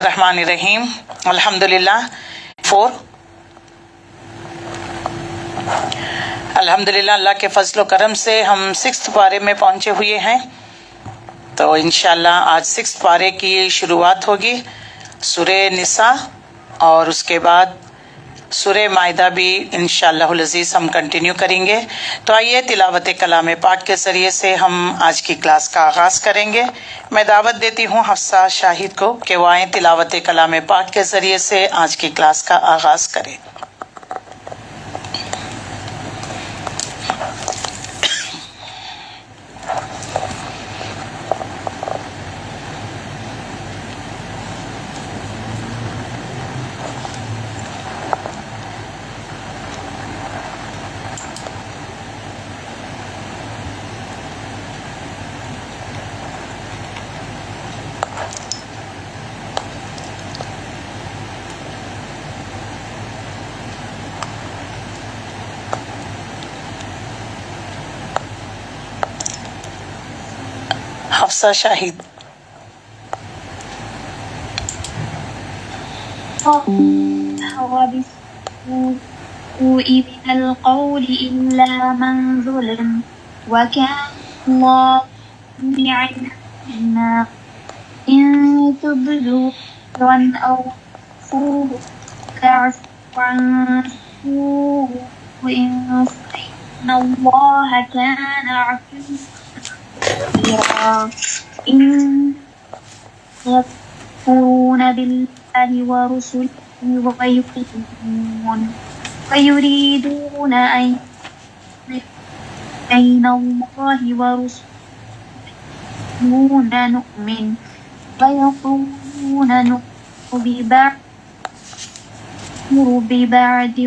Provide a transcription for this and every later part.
الرحمن الرحیم الحمدللہ 4 الحمدللہ اللہ کے فضل و کرم سے ہم 6 پارے میں پہنچے ہوئے ہیں، تو انشاءاللہ آج 6 پارے کی شروعات ہوگی سورہ نساء، اور اس کے بعد سورہ مائدہ بھی انشاءاللہ العزیز ہم کنٹینیو کریں گے۔ تو آئیے تلاوت کلام پاک کے ذریعے سے ہم آج کی کلاس کا آغاز کریں گے۔ میں دعوت دیتی ہوں حفصہ شاہد کو کہ وہ آئیں تلاوت کلام پاک کے ذریعے سے آج کی کلاس کا آغاز کریں۔ حفصہ شاہد۔ ظهر بالسوء من القول إلا من ظلم وكان الله سميعا عليما إن تبدوا خيرا أو تخفوه يعفو عن سوء فإن الله كان عفوا قديرا إن يكفرون بالله ورسله ويريدون أن بين الله ورسله نؤمن ويقولون نؤمن ببعض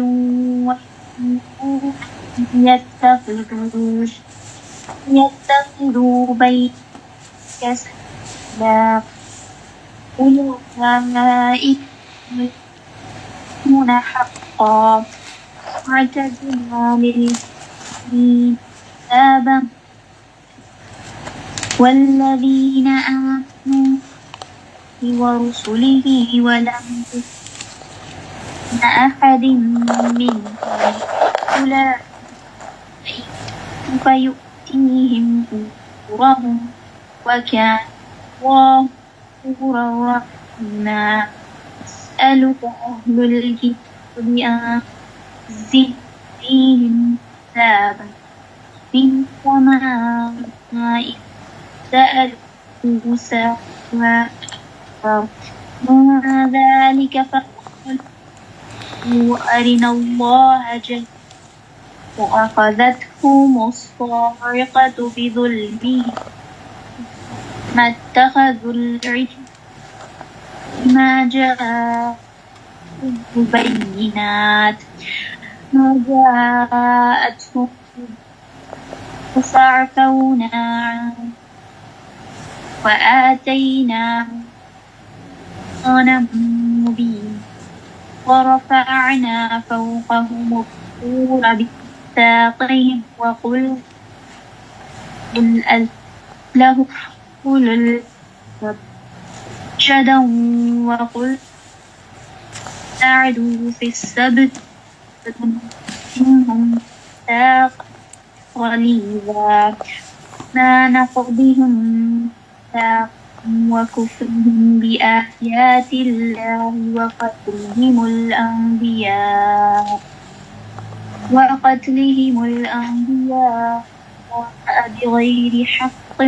يتخذوا بين سبيلا أولئك يؤمنون حقا واعتدنا للكافرين عذابا والذين آمنوا ورسله ولم يؤمن أحد منهم أولئك فيؤتيهم أجورهم وكان الله غفورا رحيما يسألك أهل الكتاب أن تنزل فيهم كتابا من السماء سألوا موسى ما ذلك فقالوا أرنا الله جهرا وأخذتهم الصاعقة بظلمهم ما اتخذوا العجل ما جاءتهم البينات ما جاءتهم فعفونا عنه وآتيناهم سلطانا مبينا ورفعنا فوقهم الطور بميثاقهم وقل له أولو الألباب شدا وقل تعدوا في السبت منهم ميثاقا غليظا ما نقضهم ميثاقهم وكفرهم بآيات الله وقتلهم الأنبياء بغير حق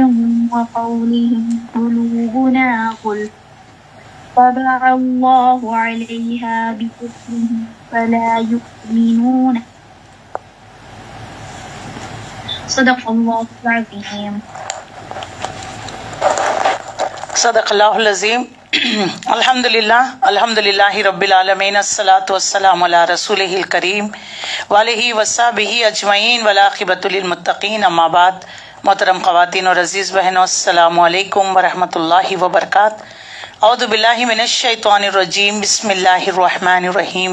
وقولهم قلوبنا غلف طبع الله عليها بكفرهم فلا يؤمنون صدق الله العظيم۔ صدق اللہ العظیم۔ الحمدللہ رب العالمین، الصلاۃ والسلام علی رسولہ الکریم وآلہ وصحبہ اجمعین والعاقبۃ للمتقین، اما بعد۔ محترم خواتین اور عزیز بہنوں، السلام علیکم ورحمۃ اللہ وبرکاتہ۔ اعوذ باللہ من الشیطان الرجیم، بسم اللہ الرحمن الرحیم۔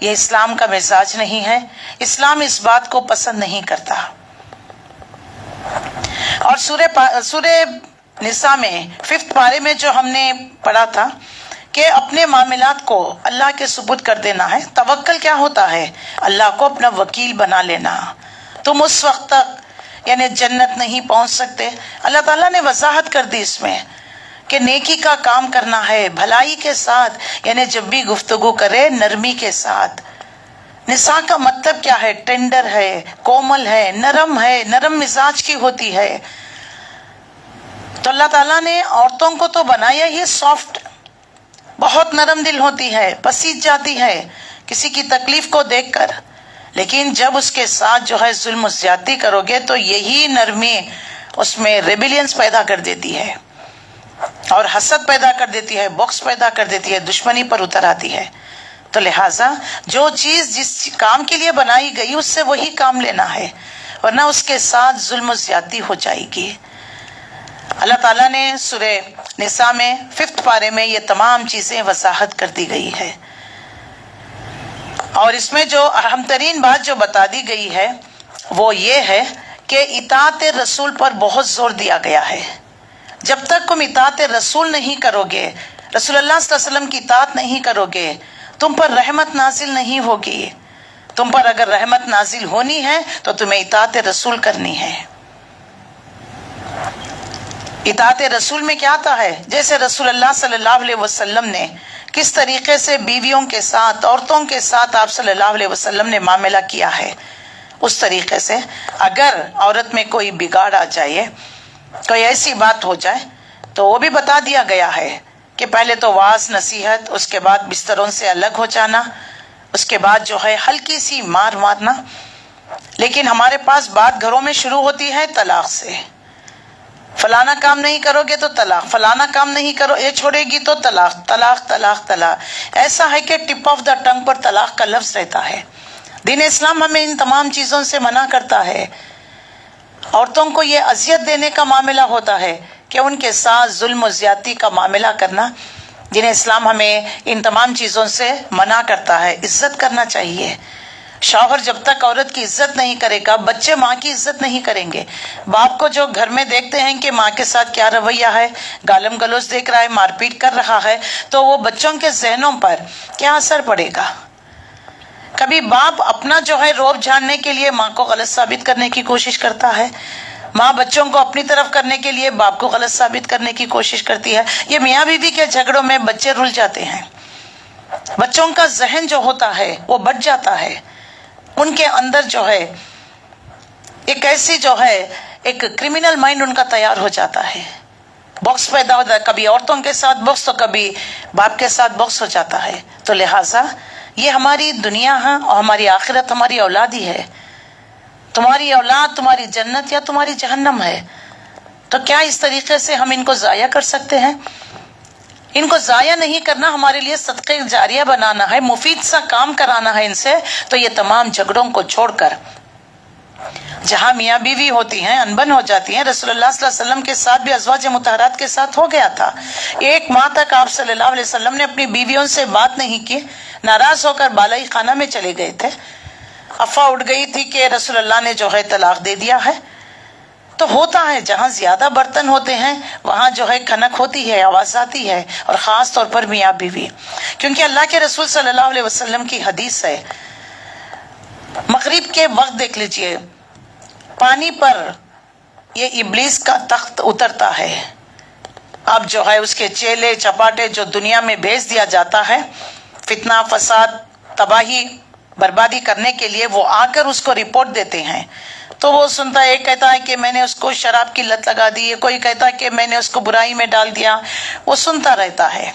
یہ اسلام کا مزاج نہیں ہے، اسلام اس بات کو پسند نہیں کرتا۔ اور سورہ نساء میں 5 پارے میں جو ہم نے پڑھا تھا کہ اپنے معاملات کو اللہ کے سپرد کر دینا ہے۔ توکل کیا ہوتا ہے؟ اللہ کو اپنا وکیل بنا لینا۔ تم اس وقت تک یعنی جنت نہیں پہنچ سکتے۔ اللہ تعالیٰ نے وضاحت کر دی اس میں کہ نیکی کا کام کرنا ہے بھلائی کے ساتھ، یعنی جب بھی گفتگو کرے نرمی کے ساتھ۔ نساء کا مطلب کیا ہے؟ ٹینڈر ہے، کومل ہے، نرم مزاج کی ہوتی ہے۔ تو اللہ تعالیٰ نے عورتوں کو تو بنایا ہی سافٹ، بہت نرم دل ہوتی ہے، پسیج جاتی ہے کسی کی تکلیف کو دیکھ کر، لیکن جب اس کے ساتھ جو ہے ظلم و زیادتی کرو گے تو یہی نرمی اس میں ریبیلینس پیدا کر دیتی ہے اور حسد پیدا کر دیتی ہے، بغض پیدا کر دیتی ہے، دشمنی پر اتر آتی ہے۔ تو لہٰذا جو چیز جس کام کے لیے بنائی گئی اس سے وہی کام لینا ہے، ورنہ اس کے ساتھ ظلم و زیادتی ہو جائے گی۔ اللہ تعالیٰ نے سورہ نساء میں 5 پارے میں یہ تمام چیزیں وضاحت کر دی گئی ہے، اور اس میں جو اہم ترین بات جو بتا دی گئی ہے وہ یہ ہے کہ اطاعت رسول پر بہت زور دیا گیا ہے۔ جب تک تم اطاعت رسول نہیں کرو گے، رسول اللہ صلی اللہ علیہ وسلم کی اطاعت نہیں کرو گے، تم پر رحمت نازل نہیں ہوگی۔ تم پر اگر رحمت نازل ہونی ہے تو تمہیں اطاعت رسول کرنی ہے۔ اطاعت رسول میں کیا آتا ہے؟ جیسے رسول اللہ صلی اللہ علیہ وسلم نے کس طریقے سے بیویوں کے ساتھ، عورتوں کے ساتھ آپ صلی اللہ علیہ وسلم نے معاملہ کیا ہے، اس طریقے سے اگر عورت میں کوئی بگاڑ آ جائے، کوئی ایسی بات ہو جائے تو وہ بھی بتا دیا گیا ہے کہ پہلے تو واعظ نصیحت، اس کے بعد بستروں سے الگ ہو جانا، اس کے بعد جو ہے ہلکی سی مارنا۔ لیکن ہمارے پاس بات گھروں میں شروع ہوتی ہے طلاق سے، فلانا کام نہیں کرو گے تو طلاق، فلانا کام نہیں کرو یہ چھوڑے گی تو طلاق، طلاق طلاق طلاق۔ ایسا ہے کہ ٹپ آف دا ٹنگ پر طلاق کا لفظ رہتا ہے۔ دین اسلام ہمیں ان تمام چیزوں سے منع کرتا ہے۔ عورتوں کو یہ اذیت دینے کا معاملہ ہوتا ہے کہ ان کے ساتھ ظلم و زیادتی کا معاملہ کرنا، دین اسلام ہمیں ان تمام چیزوں سے منع کرتا ہے۔ عزت کرنا چاہیے۔ شوہر جب تک عورت کی عزت نہیں کرے گا، بچے ماں کی عزت نہیں کریں گے۔ باپ کو جو گھر میں دیکھتے ہیں کہ ماں کے ساتھ کیا رویہ ہے، گالم گلوچ دیکھ رہا ہے، مار پیٹ کر رہا ہے، تو وہ بچوں کے ذہنوں پر کیا اثر پڑے گا؟ کبھی باپ اپنا جو ہے روب جھاڑنے کے لیے ماں کو غلط ثابت کرنے کی کوشش کرتا ہے، ماں بچوں کو اپنی طرف کرنے کے لیے باپ کو غلط ثابت کرنے کی کوشش کرتی ہے۔ یہ میاں بیوی کے جھگڑوں میں بچے رل جاتے ہیں، بچوں کا ذہن جو ہوتا ہے وہ بٹ جاتا ہے، ان کے اندر جو ہے ایک ایسی جو ہے ایک کرمینل مائنڈ ان کا تیار ہو جاتا ہے، بغض پیدا ہوتا ہے، کبھی عورتوں کے ساتھ بغض تو کبھی باپ کے ساتھ بغض ہو جاتا ہے۔ تو لہٰذا یہ ہماری دنیا ہے اور ہماری آخرت ہماری اولاد ہی ہے۔ تمہاری اولاد تمہاری جنت یا تمہاری جہنم ہے، تو کیا اس طریقے سے ہم ان کو ضائع کر سکتے ہیں؟ ان کو ضائع نہیں کرنا، ہمارے لیے صدقہ جاریہ بنانا ہے، مفید سا کام کرانا ہے ان سے۔ تو یہ تمام جھگڑوں کو چھوڑ کر جہاں میاں بیوی ہوتی ہیں انبن ہو جاتی ہیں، رسول اللہ صلی اللہ علیہ وسلم کے ساتھ بھی ازواج مطہرات کے ساتھ ہو گیا تھا۔ 1 ماہ تک آپ صلی اللہ علیہ وسلم نے اپنی بیویوں سے بات نہیں کی، ناراض ہو کر بالائی خانہ میں چلے گئے تھے۔ افواہ اٹھ گئی تھی کہ رسول اللہ نے جو ہے طلاق دے دیا ہے۔ تو ہوتا ہے جہاں زیادہ برتن ہوتے ہیں وہاں جو ہے کھنک ہوتی ہے، آواز آتی ہے، اور خاص طور پر میاں بیوی، کیونکہ اللہ کے رسول صلی اللہ علیہ وسلم کی حدیث ہے، مغرب کے وقت دیکھ لیجئے پانی پر یہ ابلیس کا تخت اترتا ہے۔ اب جو ہے اس کے چیلے چپاٹے جو دنیا میں بھیج دیا جاتا ہے فتنہ فساد تباہی بربادی کرنے کے لیے، وہ آ کر اس کو رپورٹ دیتے ہیں۔ تو وہ سنتا ہے، ایک کہتا ہے کہ میں نے اس کو شراب کی لت لگا دی، کوئی کہتا ہے کہ میں نے اس کو برائی میں ڈال دیا، وہ سنتا رہتا ہے۔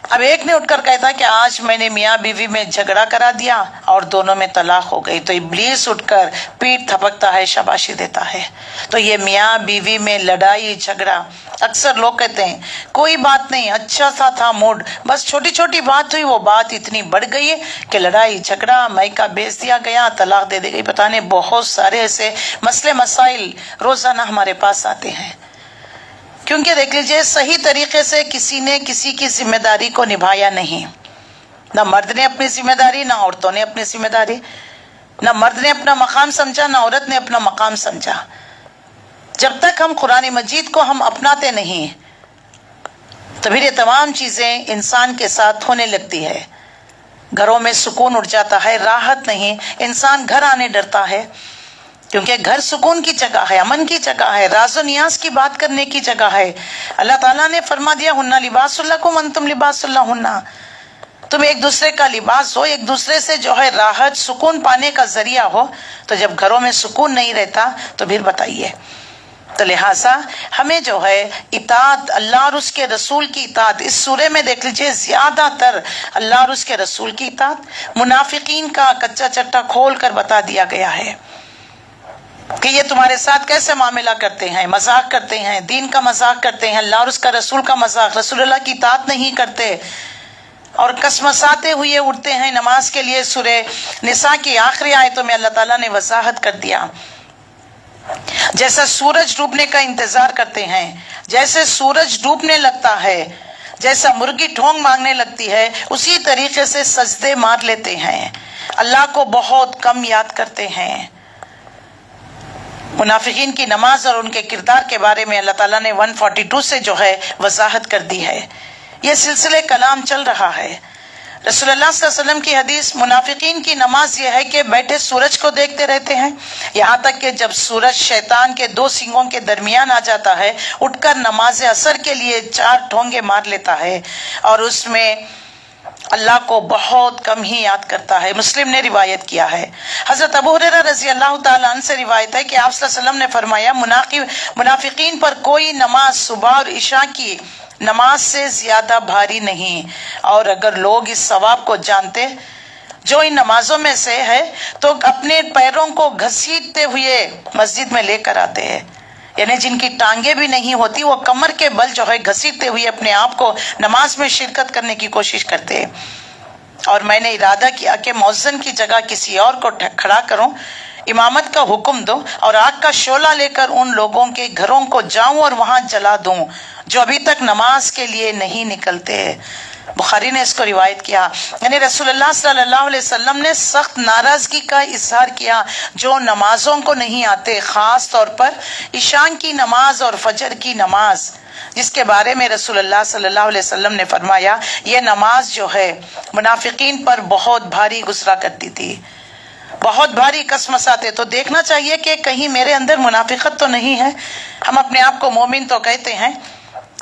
اب ایک نے اٹھ کر کہتا کہ آج میں نے میاں بیوی میں جھگڑا کرا دیا اور دونوں میں طلاق ہو گئی، تو ابلیس اٹھ کر پیٹ تھپکتا ہے، شاباشی دیتا ہے۔ تو یہ میاں بیوی میں لڑائی جھگڑا، اکثر لوگ کہتے ہیں کوئی بات نہیں، اچھا سا تھا موڈ، بس چھوٹی چھوٹی بات ہوئی، وہ بات اتنی بڑھ گئی کہ لڑائی جھگڑا، مائکا بیچ دیا گیا، طلاق دے دی گئی۔ پتہ نہیں بہت سارے ایسے مسئلے مسائل روزانہ ہمارے پاس آتے ہیں، کیونکہ دیکھ لیجئے صحیح طریقے سے کسی نے کسی کی ذمہ داری کو نبھایا نہیں۔ نہ مرد نے اپنی ذمہ داری، نہ عورتوں نے اپنی ذمہ داری، نہ مرد نے اپنا مقام سمجھا، نہ عورت نے اپنا مقام سمجھا۔ جب تک ہم قرآن مجید کو ہم اپناتے نہیں تو پھر یہ تمام چیزیں انسان کے ساتھ ہونے لگتی ہے۔ گھروں میں سکون اٹھ جاتا ہے، راحت نہیں، انسان گھر آنے ڈرتا ہے، کیونکہ گھر سکون کی جگہ ہے، امن کی جگہ ہے، راز و نیاز کی بات کرنے کی جگہ ہے۔ اللہ تعالیٰ نے فرما دیا ہن لباس لکم انتم لباس لہن، تم ایک دوسرے کا لباس ہو، ایک دوسرے سے جو ہے راحت سکون پانے کا ذریعہ ہو۔ تو جب گھروں میں سکون نہیں رہتا تو پھر بتائیے۔ تو لہٰذا ہمیں جو ہے اطاعت، اللہ اور اس کے رسول کی اطاعت، اس سورے میں دیکھ لیجئے زیادہ تر اللہ اور اس کے رسول کی اطاعت، منافقین کا کچا چٹا کھول کر بتا دیا گیا ہے کہ یہ تمہارے ساتھ کیسے معاملہ کرتے ہیں، مذاق کرتے ہیں، دین کا مذاق کرتے ہیں، اللہ اور اس کا رسول کا مذاق، رسول اللہ کی اطاعت نہیں کرتے اور کسمساتے ہوئے اٹھتے ہیں نماز کے لیے۔ سورہ نساء کی آخری آیتوں میں اللہ تعالیٰ نے وضاحت کر دیا، جیسا سورج ڈوبنے کا انتظار کرتے ہیں، جیسے سورج ڈوبنے لگتا ہے، جیسا مرغی ٹھونگ مانگنے لگتی ہے، اسی طریقے سے سجدے مار لیتے ہیں، اللہ کو بہت کم یاد کرتے ہیں۔ منافقین کی نماز اور ان کے کردار کے بارے میں اللہ تعالیٰ نے 142 سے جو ہے وضاحت کر دی ہے۔ یہ سلسلے کلام چل رہا ہے۔ رسول اللہ صلی اللہ علیہ وسلم کی حدیث، منافقین کی نماز یہ ہے کہ بیٹھے سورج کو دیکھتے رہتے ہیں، یہاں تک کہ جب سورج شیطان کے دو سینگوں کے درمیان آ جاتا ہے، اٹھ کر نماز عصر کے لیے 4 ٹھونگے مار لیتا ہے اور اس میں اللہ کو بہت کم ہی یاد کرتا ہے۔ مسلم نے روایت کیا ہے، حضرت ابو ہریرہ رضی اللہ تعالیٰ عنہ سے روایت ہے کہ آپ صلی اللہ علیہ وسلم نے فرمایا، منافقین پر کوئی نماز صبح اور عشاء کی نماز سے زیادہ بھاری نہیں، اور اگر لوگ اس ثواب کو جانتے جو ان نمازوں میں سے ہے تو اپنے پیروں کو گھسیٹتے ہوئے مسجد میں لے کر آتے ہیں، یعنی جن کی ٹانگیں بھی نہیں ہوتی وہ کمر کے بل جو ہے گھسیٹتے ہوئے اپنے آپ کو نماز میں شرکت کرنے کی کوشش کرتے ہیں۔ اور میں نے ارادہ کیا کہ مؤذن کی جگہ کسی اور کو کھڑا کروں، امامت کا حکم دو اور آگ کا شعلہ لے کر ان لوگوں کے گھروں کو جاؤں اور وہاں جلا دوں جو ابھی تک نماز کے لیے نہیں نکلتے۔ بخاری نے اس کو روایت کیا، یعنی رسول اللہ صلی اللہ علیہ وسلم نے سخت ناراضگی کا اظہار کیا جو نمازوں کو نہیں آتے، خاص طور پر عشاء کی نماز اور فجر کی نماز، جس کے بارے میں رسول اللہ صلی اللہ علیہ وسلم نے فرمایا یہ نماز جو ہے منافقین پر بہت بھاری گزرا کرتی تھی، بہت بھاری کسمساتے۔ تو دیکھنا چاہیے کہ کہیں میرے اندر منافقت تو نہیں ہے۔ ہم اپنے آپ کو مومن تو کہتے ہیں،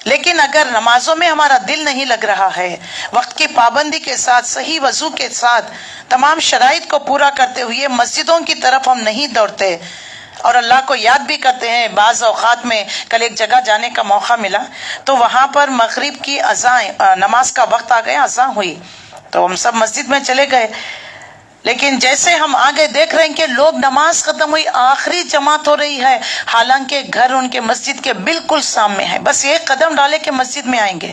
لیکن اگر نمازوں میں ہمارا دل نہیں لگ رہا ہے، وقت کی پابندی کے ساتھ، صحیح وضو کے ساتھ، تمام شرائط کو پورا کرتے ہوئے مسجدوں کی طرف ہم نہیں دوڑتے اور اللہ کو یاد بھی کرتے ہیں۔ بعض اوقات میں کل ایک جگہ جانے کا موقع ملا تو وہاں پر مغرب کی اذان، نماز کا وقت آ گیا، اذان ہوئی تو ہم سب مسجد میں چلے گئے، لیکن جیسے ہم آگے دیکھ رہے ہیں کہ لوگ نماز ختم ہوئی، آخری جماعت ہو رہی ہے، حالانکہ گھر ان کے مسجد کے بالکل سامنے ہے، بس ایک قدم ڈالے کہ مسجد میں آئیں گے،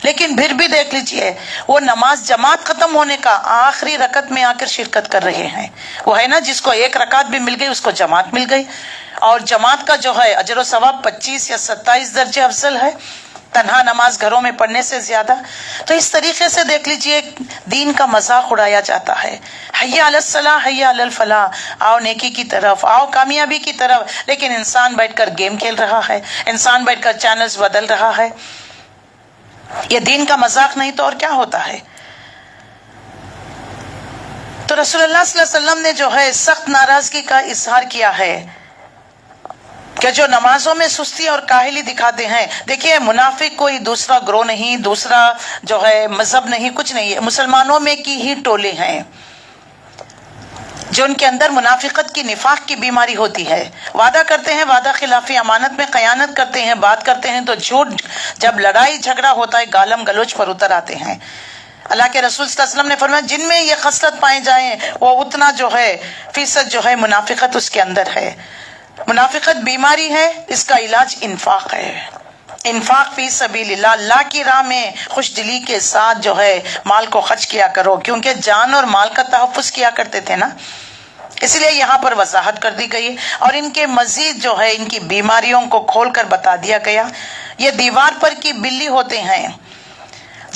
لیکن پھر بھی دیکھ لیجئے وہ نماز جماعت ختم ہونے کا آخری رکعت میں آ کر شرکت کر رہے ہیں۔ وہ ہے نا جس کو ایک رکعت بھی مل گئی اس کو جماعت مل گئی، اور جماعت کا جو ہے اجر و ثواب 25 یا 27 درجے افضل ہے تنہا نماز گھروں میں پڑھنے سے زیادہ۔ تو اس طریقے سے دیکھ لیجئے دین کا مذاق اڑایا جاتا ہے، حی علی الصلاح حی علی الفلاح، آؤ نیکی کی طرف، آؤ کامیابی کی طرف، لیکن انسان بیٹھ کر گیم کھیل رہا ہے، انسان بیٹھ کر چینلز بدل رہا ہے۔ یہ دین کا مذاق نہیں تو اور کیا ہوتا ہے؟ تو رسول اللہ صلی اللہ علیہ وسلم نے جو ہے سخت ناراضگی کا اظہار کیا ہے کہ جو نمازوں میں سستی اور کاہلی دکھاتے ہیں۔ دیکھیے منافق کوئی دوسرا گروہ نہیں، دوسرا جو ہے مذہب نہیں، کچھ نہیں ہے، مسلمانوں میں کی ہی ٹولے ہیں جو ان کے اندر منافقت کی، نفاق کی بیماری ہوتی ہے۔ وعدہ کرتے ہیں وعدہ خلافی، امانت میں خیانت کرتے ہیں، بات کرتے ہیں تو جھوٹ، جب لڑائی جھگڑا ہوتا ہے گالم گلوچ پر اتر آتے ہیں۔ اللہ کے رسول صلی اللہ علیہ وسلم نے فرمایا جن میں یہ خصلت پائے جائیں وہ اتنا جو ہے فیصد جو ہے منافقت اس کے اندر ہے۔ منافقت بیماری ہے، اس کا علاج انفاق ہے، انفاق فی سبیل اللہ، اللہ کی راہ میں خوش دلی کے ساتھ جو ہے مال کو خرچ کیا کرو، کیونکہ جان اور مال کا تحفظ کیا کرتے تھے نا، اس لیے یہاں پر وضاحت کر دی گئی اور ان کے مزید جو ہے ان کی بیماریوں کو کھول کر بتا دیا گیا۔ یہ دیوار پر کی بلی ہوتے ہیں،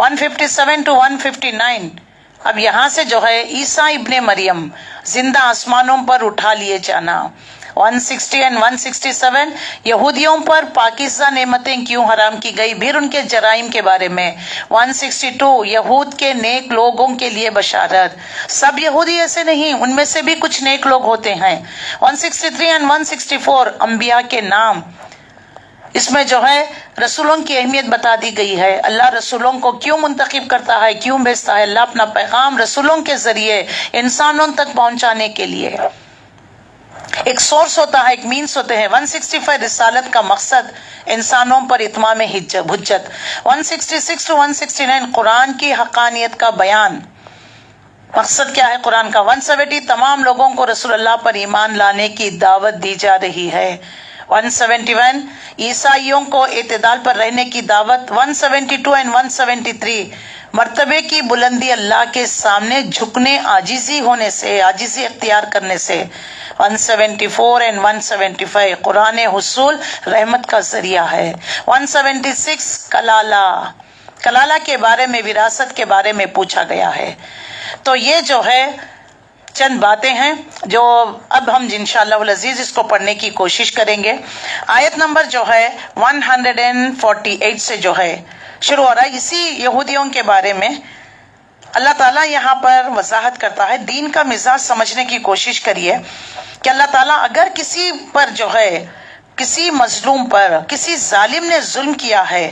157 to 159 اب یہاں سے جو ہے عیسیٰ ابن مریم زندہ آسمانوں پر اٹھا لیے جانا. 160 and 167 یہودیوں پر پاکیزہ نعمتیں کیوں حرام کی گئی، پھر ان کے جرائم کے بارے میں. 162 یہود کے نیک لوگوں کے لیے بشارت، سب یہودی ایسے نہیں، ان میں سے بھی کچھ نیک لوگ ہوتے ہیں. 163 and 164 انبیاء کے نام، اس میں جو ہے رسولوں کی اہمیت بتا دی گئی ہے. اللہ رسولوں کو کیوں منتخب کرتا ہے، کیوں بھیجتا ہے. اللہ اپنا پیغام رسولوں کے ذریعے انسانوں تک پہنچانے کے لیے ایک سورس ہوتا ہے، ایک مینس ہوتے ہیں. 165 رسالت کا مقصد انسانوں پر اتمام حجت. 166 to 169 قرآن کی حقانیت کا بیان، مقصد کیا ہے قرآن کا. 170 تمام لوگوں کو رسول اللہ پر ایمان لانے کی دعوت دی جا رہی ہے. 171 عیسائیوں کو اعتدال پر رہنے کی دعوت. 172 and 173 مرتبے کی بلندی اللہ کے سامنے جھکنے، عاجزی ہونے سے، عاجزی اختیار کرنے سے. 174 and 175 قرآن حصول رحمت کا ذریعہ ہے. 176 کلالہ کے بارے میں، وراثت کے بارے میں پوچھا گیا ہے. تو یہ جو ہے چند باتیں ہیں جو اب ہم انشاءاللہ العزیز اس کو پڑھنے کی کوشش کریں گے. آیت نمبر جو ہے 148 سے جو ہے شروع ہو رہا ہے. اسی یہودیوں کے بارے میں اللہ تعالیٰ یہاں پر وضاحت کرتا ہے. دین کا مزاج سمجھنے کی کوشش کریے کہ اللہ تعالیٰ اگر کسی پر جو ہے، کسی مظلوم پر، کسی ظالم نے ظلم کیا ہے،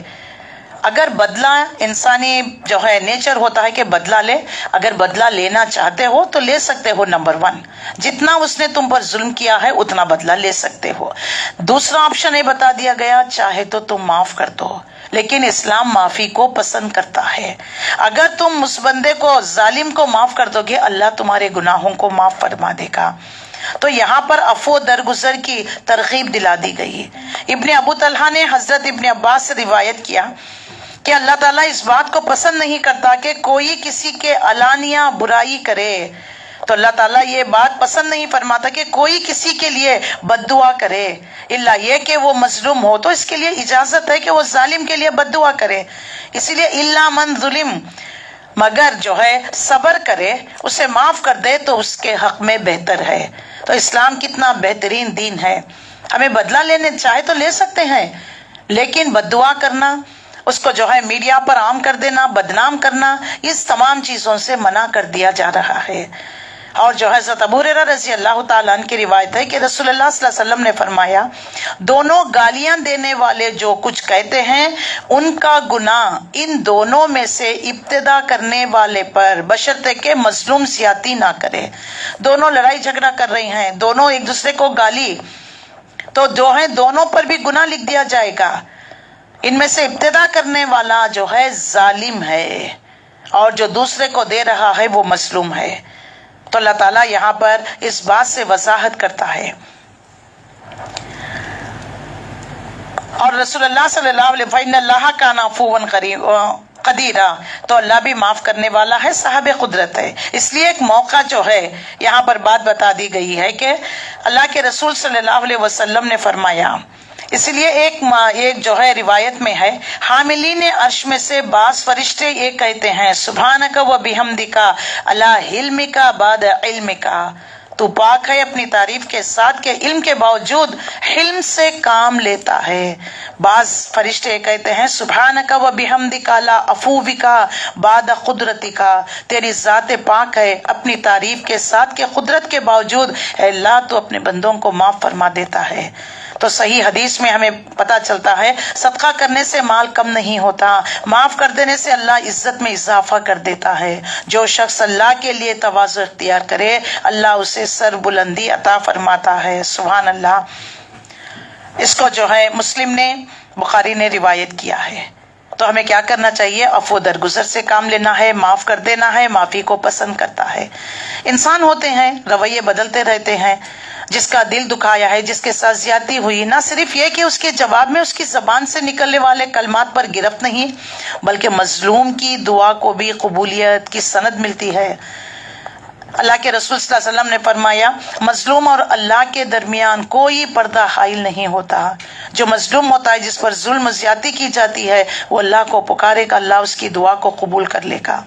اگر بدلہ، انسانی جو ہے نیچر ہوتا ہے کہ بدلہ لے، اگر بدلہ لینا چاہتے ہو تو لے سکتے ہو. نمبر 1 جتنا اس نے تم پر ظلم کیا ہے اتنا بدلہ لے سکتے ہو. دوسرا آپشن یہ بتا دیا گیا چاہے تو تم معاف کر دو، لیکن اسلام معافی کو پسند کرتا ہے. اگر تم اس بندے کو، ظالم کو معاف کر دو گے، اللہ تمہارے گناہوں کو معاف فرما دے گا. تو یہاں پر عفو درگزر کی ترغیب دلا دی گئی. ابن ابو طلحہ نے حضرت ابن عباس سے روایت کیا کہ اللہ تعالیٰ اس بات کو پسند نہیں کرتا کہ کوئی کسی کے علانیہ برائی کرے. تو اللہ تعالیٰ یہ بات پسند نہیں فرماتا کہ کوئی کسی کے لیے بد دعا کرے، الا یہ کہ وہ مظلوم ہو تو اس کے لیے اجازت ہے کہ وہ ظالم کے لیے بد دعا کرے. اسی لیے الا من ظلم، مگر جو ہے صبر کرے، اسے معاف کر دے تو اس کے حق میں بہتر ہے. تو اسلام کتنا بہترین دین ہے. ہمیں بدلہ لینے چاہے تو لے سکتے ہیں، لیکن بد دعا کرنا، اس کو جو ہے میڈیا پر عام کر دینا، بدنام کرنا، اس تمام چیزوں سے منع کر دیا جا رہا ہے. اور جو حضرت ابو ہریرہ رضی اللہ تعالیٰ عنہ کی روایت ہے کہ رسول اللہ صلی اللہ علیہ وسلم نے فرمایا، دونوں گالیاں دینے والے جو کچھ کہتے ہیں ان کا گناہ ان دونوں میں سے ابتدا کرنے والے پر، بشرطے کہ مظلوم زیادتی نہ کرے. دونوں لڑائی جھگڑا کر رہی ہیں، دونوں ایک دوسرے کو گالی، تو جو ہے دونوں پر بھی گناہ لکھ دیا جائے گا. ان میں سے ابتدا کرنے والا جو ہے ظالم ہے، اور جو دوسرے کو دے رہا ہے وہ مظلوم ہے. تو اللہ تعالیٰ یہاں پر اس بات سے وضاحت کرتا ہے. اور رسول اللہ صلی اللہ علیہ وسلم اللہ کان عفوا قدیرا، تو اللہ بھی معاف کرنے والا ہے، صاحب قدرت ہے. اس لیے ایک موقع جو ہے یہاں پر بات بتا دی گئی ہے کہ اللہ کے رسول صلی اللہ علیہ وسلم نے فرمایا. اس لیے ایک جو ہے روایت میں ہے، حاملین عرش میں سے بعض فرشتے یہ کہتے ہیں، سبحانک و بحمدک علی حلمک بعد علمک، تو پاک ہے اپنی تعریف کے ساتھ کہ علم کے باوجود حلم سے کام لیتا ہے. بعض فرشتے کہتے ہیں، سبحانک و بحمدک علی عفوک بعد قدرتک، تیری ذات پاک ہے اپنی تعریف کے ساتھ کہ قدرت کے باوجود اے اللہ تو اپنے بندوں کو معاف فرما دیتا ہے. تو صحیح حدیث میں ہمیں پتہ چلتا ہے صدقہ کرنے سے مال کم نہیں ہوتا، معاف کر دینے سے اللہ عزت میں اضافہ کر دیتا ہے. جو شخص اللہ کے لیے تواضع اختیار کرے اللہ اسے سر بلندی عطا فرماتا ہے. سبحان اللہ. اس کو جو ہے مسلم نے، بخاری نے روایت کیا ہے. تو ہمیں کیا کرنا چاہیے؟ عفو درگزر سے کام لینا ہے، معاف کر دینا ہے، معافی کو پسند کرتا ہے. انسان ہوتے ہیں، رویے بدلتے رہتے ہیں. جس کا دل دکھایا ہے، جس کے ساتھ زیادتی ہوئی، نہ صرف یہ کہ اس کے جواب میں اس کی زبان سے نکلنے والے کلمات پر گرفت نہیں، بلکہ مظلوم کی دعا کو بھی قبولیت کی سند ملتی ہے. اللہ کے رسول صلی اللہ علیہ وسلم نے فرمایا، مظلوم اور اللہ کے درمیان کوئی پردہ حائل نہیں ہوتا. جو مظلوم ہوتا ہے، جس پر ظلم و زیادتی کی جاتی ہے، وہ اللہ کو پکارے گا، اللہ اس کی دعا کو قبول کر لے گا.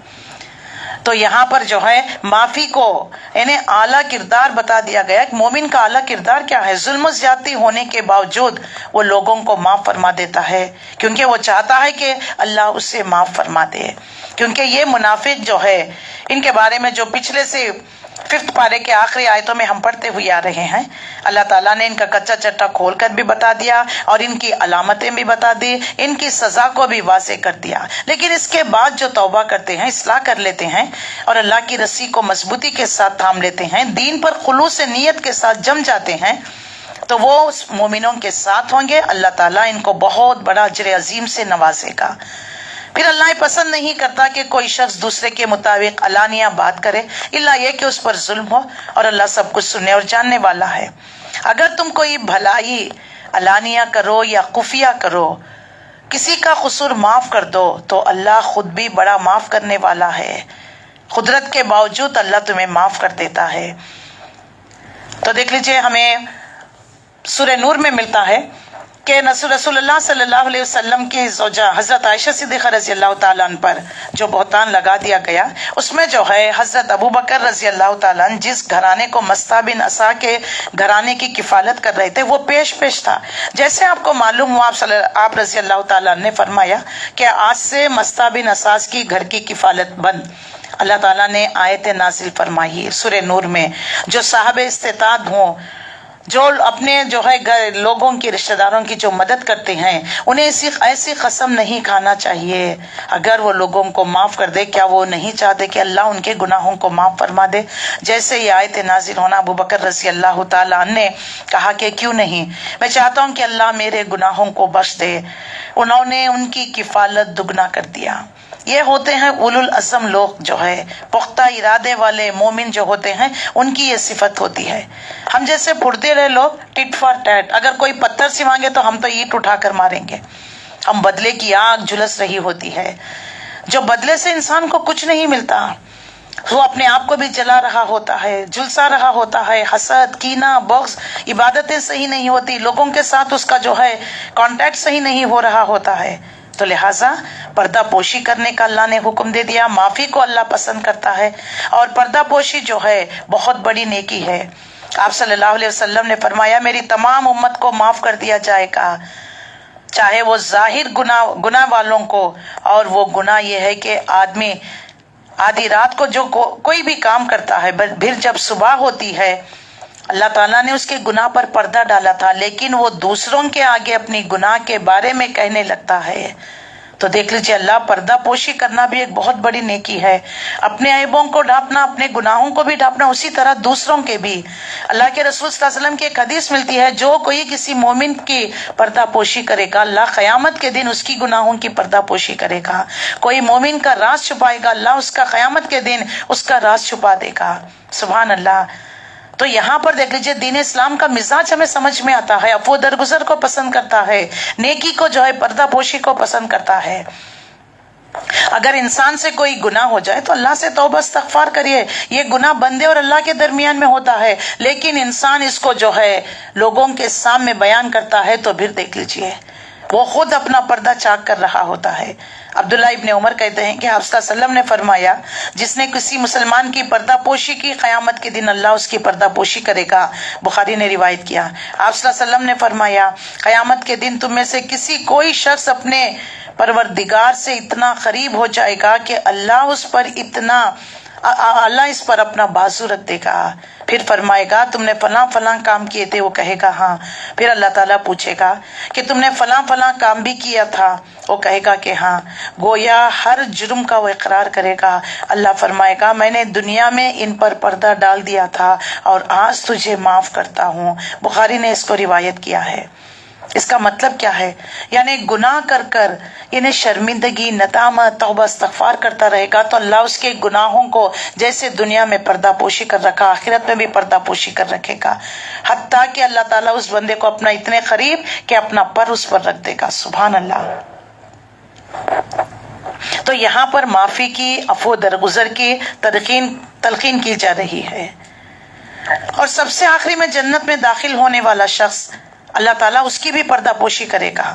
تو یہاں پر جو ہے معافی کو یعنی اعلیٰ کردار بتا دیا گیا کہ مومن کا اعلیٰ کردار کیا ہے. ظلم و زیادتی ہونے کے باوجود وہ لوگوں کو معاف فرما دیتا ہے کیونکہ وہ چاہتا ہے کہ اللہ اسے معاف فرما دے. کیونکہ یہ منافق جو ہے ان کے بارے میں جو پچھلے سے 5 پارے کے آخری آیتوں میں ہم پڑھتے ہوئے آ رہے ہیں، اللہ تعالیٰ نے ان کا کچا چٹا کھول کر بھی بتا دیا اور ان کی علامتیں بھی بتا دی، ان کی سزا کو بھی واضح کر دیا. لیکن اس کے بعد جو توبہ کرتے ہیں، اصلاح کر لیتے ہیں اور اللہ کی رسی کو مضبوطی کے ساتھ تھام لیتے ہیں، دین پر خلوص نیت کے ساتھ جم جاتے ہیں، تو وہ اس مومنوں کے ساتھ ہوں گے. اللہ تعالیٰ ان کو بہت بڑا اجر عظیم سے نوازے گا. پھر اللہ پسند نہیں کرتا کہ کوئی شخص دوسرے کے مطابق علانیہ بات کرے، الا یہ کہ اس پر ظلم ہو، اور اللہ سب کچھ سننے اور جاننے والا ہے. اگر تم کوئی بھلائی علانیہ کرو یا خفیہ کرو، کسی کا قصور معاف کر دو تو اللہ خود بھی بڑا معاف کرنے والا ہے. قدرت کے باوجود اللہ تمہیں معاف کر دیتا ہے. تو دیکھ لیجئے ہمیں سورہ نور میں ملتا ہے کہ رسول اللہ صلی اللہ علیہ وسلم کی زوجہ حضرت عائشہ صدیقہ رضی اللہ تعالیٰ عنہ پر جو بہتان لگا دیا گیا، اس میں جو ہے حضرت ابو بکر رضی اللہ تعالیٰ عنہ جس گھرانے کو مستہ بن اسا کے گھرانے کی کفالت کر رہے تھے وہ پیش تھا. جیسے آپ کو معلوم ہوا آپ رضی اللہ تعالیٰ عنہ نے فرمایا کہ آج سے مستہ بن اساس کی گھر کی کفالت بند. اللہ تعالیٰ نے آیت نازل فرمائی سورہ نور میں، جو صاحب استطاعت ہوں، جو اپنے جو ہے لوگوں کی رشتہ داروں کی جو مدد کرتے ہیں، انہیں ایسی قسم نہیں کھانا چاہیے اگر وہ لوگوں کو معاف کر دے. کیا وہ نہیں چاہتے کہ اللہ ان کے گناہوں کو معاف فرما دے؟ جیسے یہ آیت نازل ہونا، ابو بکر رضی اللہ تعالیٰ عنہ نے کہا کہ کیوں نہیں، میں چاہتا ہوں کہ اللہ میرے گناہوں کو بخش دے. انہوں نے ان کی کفالت دگنا کر دیا. یہ ہوتے ہیں اولو العزم لوگ، جو ہے پختہ ارادے والے مومن جو ہوتے ہیں، ان کی یہ صفت ہوتی ہے. ہم جیسے پھرتے رہے لوگ ٹٹ فار ٹیٹ، اگر کوئی پتھر سے مانگے تو ہم تو اینٹ اٹھا کر ماریں گے. ہم بدلے کی آگ جھلس رہی ہوتی ہے. جو بدلے سے انسان کو کچھ نہیں ملتا، وہ اپنے آپ کو بھی جلا رہا ہوتا ہے، جھلسا رہا ہوتا ہے. حسد، کینہ، بغض، عبادتیں صحیح نہیں ہوتی، لوگوں کے ساتھ اس کا جو ہے کانٹیکٹ صحیح نہیں ہو رہا ہوتا ہے. تو لہٰذا پردہ پوشی کرنے کا اللہ نے حکم دے دیا. معافی کو اللہ پسند کرتا ہے، اور پردہ پوشی جو ہے بہت بڑی نیکی ہے. آپ صلی اللہ علیہ وسلم نے فرمایا میری تمام امت کو معاف کر دیا جائے گا، چاہے وہ ظاہر گناہ والوں کو، اور وہ گناہ یہ ہے کہ آدمی آدھی رات کو جو کوئی بھی کام کرتا ہے، پھر جب صبح ہوتی ہے، اللہ تعالیٰ نے اس کے گناہ پر پردہ ڈالا تھا، لیکن وہ دوسروں کے آگے اپنی گناہ کے بارے میں کہنے لگتا ہے. تو دیکھ لیجیے، اللہ پردہ پوشی کرنا بھی ایک بہت بڑی نیکی ہے. اپنے عیبوں کو ڈھانپنا، اپنے گناہوں کو بھی ڈھانپنا، اسی طرح دوسروں کے بھی. اللہ کے رسول صلی اللہ علیہ وسلم کی ایک حدیث ملتی ہے، جو کوئی کسی مومن کی پردہ پوشی کرے گا، اللہ قیامت کے دن اس کی گناہوں کی پردہ پوشی کرے گا. کوئی مومن کا راز چھپائے گا، اللہ اس کا قیامت کے دن اس کا راز چھپا دے گا. سبحان اللہ. تو یہاں پر دیکھ لیجئے دین اسلام کا مزاج ہمیں سمجھ میں آتا ہے. عفو درگزر کو پسند کرتا ہے، نیکی کو جو ہے پردہ پوشی کو پسند کرتا ہے. اگر انسان سے کوئی گناہ ہو جائے تو اللہ سے توبہ استغفار کریے. یہ گناہ بندے اور اللہ کے درمیان میں ہوتا ہے، لیکن انسان اس کو جو ہے لوگوں کے سامنے بیان کرتا ہے تو پھر دیکھ لیجئے وہ خود اپنا پردہ چاک کر رہا ہوتا ہے. عبداللہ ابن عمر کہتے ہیں کہ آپ صلی اللہ علیہ وسلم نے فرمایا، جس نے کسی مسلمان کی پردہ پوشی کی، قیامت کے دن اللہ اس کی پردہ پوشی کرے گا. بخاری نے روایت کیا. آپ صلی اللہ علیہ وسلم نے فرمایا، قیامت کے دن تم میں سے کوئی شخص اپنے پروردگار سے اتنا قریب ہو جائے گا کہ اللہ اس پر اپنا بازو رکھ دے گا. پھر فرمائے گا تم نے فلاں فلاں کام کیے تھے، وہ کہے گا ہاں. پھر اللہ تعالیٰ پوچھے گا کہ تم نے فلاں فلاں کام بھی کیا تھا، وہ کہے گا کہ ہاں. گویا ہر جرم کا وہ اقرار کرے گا. اللہ فرمائے گا میں نے دنیا میں ان پر پردہ ڈال دیا تھا اور آج تجھے معاف کرتا ہوں. بخاری نے اس کو روایت کیا ہے. اس کا مطلب کیا ہے؟ یعنی گناہ کر کر انہیں شرمندگی، ندامت، توبہ استغفار کرتا رہے گا تو اللہ اس کے گناہوں کو جیسے دنیا میں پردہ پوشی کر رکھا، آخرت میں بھی پردہ پوشی کر رکھے گا. حتیٰ کہ اللہ تعالیٰ اس بندے کو اپنا اتنے قریب کہ اپنا پر اس پر رکھ دے گا. سبحان اللہ. تو یہاں پر معافی کی، عفو درگزر کی تلقین کی جا رہی ہے. اور سب سے آخری میں جنت میں داخل ہونے والا شخص، اللہ تعالیٰ اس کی بھی پردہ پوشی کرے گا.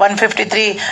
153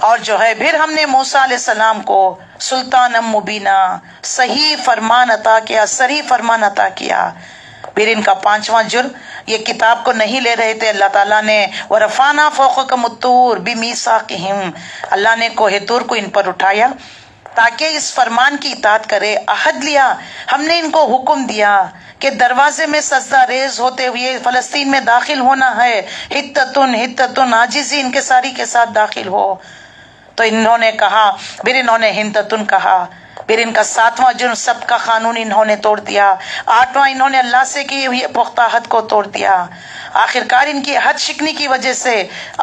اور جو ہے پھر ہم نے موسیٰ علیہ السلام کو سلطان مبینہ صحیح فرمان عطا کیا، صریح فرمان عطا کیا۔ پھر ان کا پانچواں جرم، یہ کتاب کو نہیں لے رہے تھے، اللہ تعالیٰ نے وَرَفَعْنَا فَوْقَكُمُ الطُّورَ بِمِيثَاقِهِمْ، اللہ نے کوہ طور کو ان پر اٹھایا تاکہ اس فرمان کی اطاعت کرے، عہد لیا، ہم نے ان کو حکم دیا کہ دروازے میں سجدہ ریز ہوتے ہوئے فلسطین میں داخل ہونا ہے، ہتتن عاجزی ان کے ساری کے ساتھ داخل ہو۔ تو انہوں نے کہا، پھر انہوں نے ہنتتن کہا، پھر ان کا ساتواں جرم سب کا قانون انہوں نے توڑ دیا، آٹھواں انہوں نے اللہ سے کی ہوئی پختہ حد کو توڑ دیا۔ آخرکار ان کی حد شکنی کی وجہ سے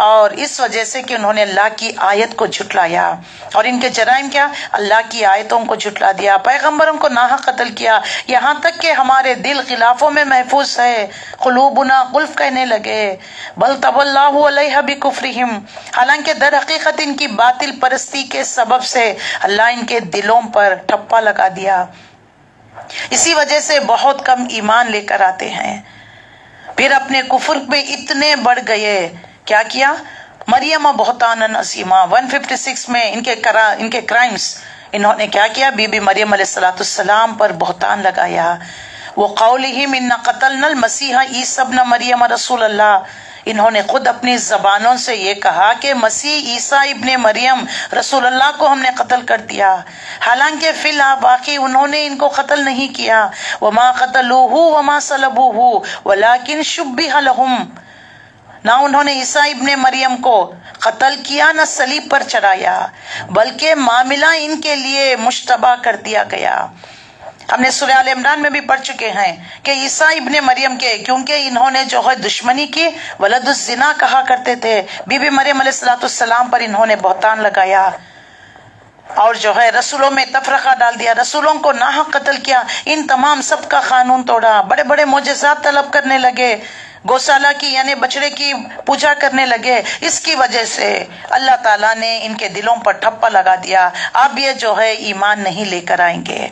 اور اس وجہ سے کہ انہوں نے اللہ کی آیت کو جھٹلایا، اور ان کے جرائم کیا، اللہ کی آیتوں کو جھٹلا دیا، پیغمبروں کو ناحق قتل کیا، یہاں تک کہ ہمارے دل غلافوں میں محفوظ ہے، قلوبنا غلف کہنے لگے، بل طبع اللہ علیہا بکفرہم، حالانکہ در حقیقت ان کی باطل پرستی کے سبب سے اللہ ان کے دلوں پر ٹھپا لگا دیا، اسی وجہ سے بہت کم ایمان لے کر آتے ہیں۔ پھر اپنے کفر پہ اتنے بڑھ گئے، کیا کیا، مریم بہتانن عظیمہ 156 میں ان کے کرائمز، انہوں نے کیا کیا، بی بی مریم علیہ السلام پر بہتان لگایا، وقولہم ان قتلنا المسیح عیسی ابن مریم رسول اللہ، انہوں نے خود اپنی زبانوں سے یہ کہا کہ مسیح عیسیٰ ابن مریم رسول اللہ کو ہم نے قتل کر دیا، حالانکہ فی الواقع انہوں نے ان کو قتل نہیں کیا، وما قتلوہ وما صلبوہ ولکن شبہ لہم، نہ انہوں نے عیسیٰ ابن مریم کو قتل کیا نہ صلیب پر چڑھایا، بلکہ معاملہ ان کے لیے مشتبہ کر دیا گیا۔ ہم نے سورہ آل عمران میں بھی پڑھ چکے ہیں کہ عیسیٰ ابن مریم کے، کیونکہ انہوں نے جو ہے دشمنی کی، ولد الزنا کہا کرتے تھے، بی بی مریم علیہ السلام پر انہوں نے بہتان لگایا، اور جو ہے رسولوں میں تفرقہ ڈال دیا، رسولوں کو ناحق قتل کیا، ان تمام سب کا قانون توڑا، بڑے بڑے معجزات طلب کرنے لگے، گوشالہ کی یعنی بچڑے کی پوجا کرنے لگے، اس کی وجہ سے اللہ تعالیٰ نے ان کے دلوں پر ٹھپا لگا دیا، اب یہ جو ہے ایمان نہیں لے کر آئیں گے۔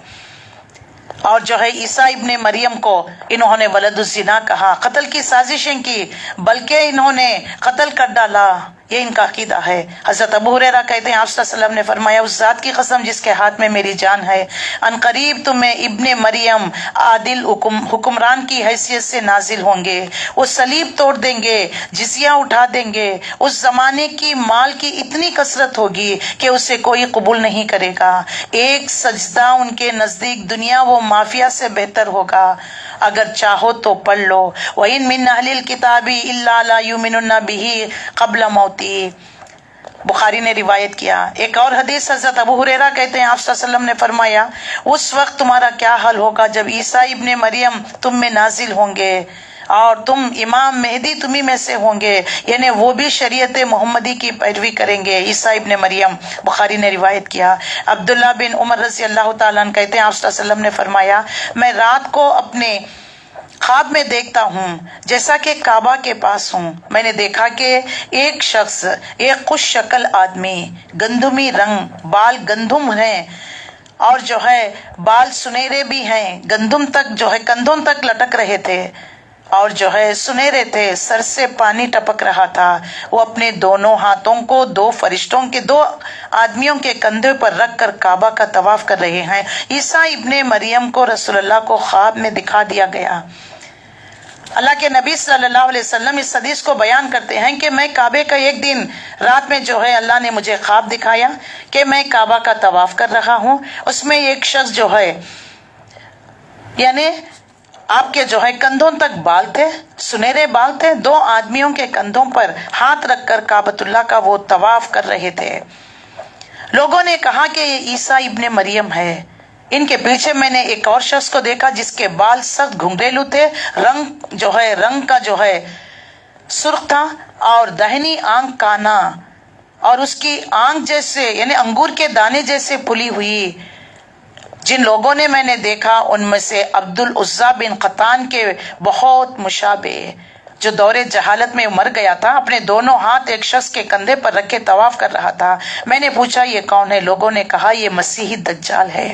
اور جو ہے عیسیٰ ابن مریم کو انہوں نے ولد الزنا کہا، قتل کی سازشیں کی، بلکہ انہوں نے قتل کر ڈالا، یہ ان کا عقیدہ ہے۔ حضرت ابو ہریرہ کہتے ہیں آپ صلی اللہ علیہ وسلم نے فرمایا، اس ذات کی قسم جس کے ہاتھ میں میری جان ہے، ان قریب تمہیں ابن مریم عادل حکمران کی حیثیت سے نازل ہوں گے، وہ صلیب توڑ دیں گے، جزیہ اٹھا دیں گے، اس زمانے کی مال کی اتنی کثرت ہوگی کہ اسے کوئی قبول نہیں کرے گا، ایک سجدہ ان کے نزدیک دنیا و مافیا سے بہتر ہوگا، اگر چاہو تو پڑھ لو، وَإِن مِّنْ أَهْلِ الْكِتَابِ إِلَّا لَا يُؤْمِنُنَّ بِهِ قَبْلَ مَوْتِهِ، بخاری نے روایت کیا۔ ایک اور حدیث حضرت ابو ہریرہ کہتے ہیں آپ صلی اللہ علیہ وسلم نے فرمایا، اس وقت تمہارا کیا حال ہوگا جب عیسیٰ ابن مریم تم میں نازل ہوں گے اور تم امام مہدی تمہیں میں سے ہوں گے، یعنی وہ بھی شریعت محمدی کی پیروی کریں گے، عیسیٰ ابن مریم، بخاری نے روایت کیا۔ عبداللہ بن عمر رضی اللہ تعالیٰ عنہ کہتے ہیں آپ صلی اللہ علیہ وسلم نے فرمایا، میں رات کو اپنے خواب میں دیکھتا ہوں جیسا کہ کعبہ کے پاس ہوں، میں نے دیکھا کہ ایک شخص، ایک خوش شکل آدمی، گندمی رنگ، بال گندم ہیں اور جو ہے بال سنہرے بھی ہیں، گندم تک جو ہے کندھوں تک لٹک رہے تھے اور جو ہے سنہرے تھے، سر سے پانی ٹپک رہا تھا، وہ اپنے دونوں ہاتھوں کو دو فرشتوں کے، دو آدمیوں کے کندھے پر رکھ کر کعبہ کا طواف کر رہے ہیں۔ عیسیٰ ابن مریم کو رسول اللہ کو خواب میں دکھا دیا گیا۔ اللہ کے نبی صلی اللہ علیہ وسلم اس حدیث کو بیان کرتے ہیں کہ میں کعبے کا ایک دن رات میں جو ہے اللہ نے مجھے خواب دکھایا کہ میں کعبہ کا طواف کر رہا ہوں، اس میں ایک شخص جو ہے یعنی آپ کے جو ہے کندھوں تک بال تھے، سنہرے بال تھے، دو آدمیوں کے کندھوں پر ہاتھ رکھ کر کعبۃ اللہ کا وہ طواف کر رہے تھے۔ لوگوں نے کہا کہ یہ عیسیٰ ابن مریم ہے۔ ان کے پیچھے میں نے ایک اور شخص کو دیکھا جس کے بال سخت گھنگریلو تھے، رنگ کا جو ہے سرخ تھا اور دہنی آنکھ کانا اور اس کی آنکھ جیسے یعنی انگور کے دانے جیسے پھلی ہوئی۔ جن لوگوں نے میں نے دیکھا ان میں سے عبد العزیٰ بن قطان کے بہت مشابہ، جو دور جہالت میں مر گیا تھا، اپنے دونوں ہاتھ ایک شخص کے کندھے پر رکھے طواف کر رہا تھا۔ میں نے پوچھا یہ کون ہے؟ لوگوں نے کہا یہ مسیحی دجال ہے۔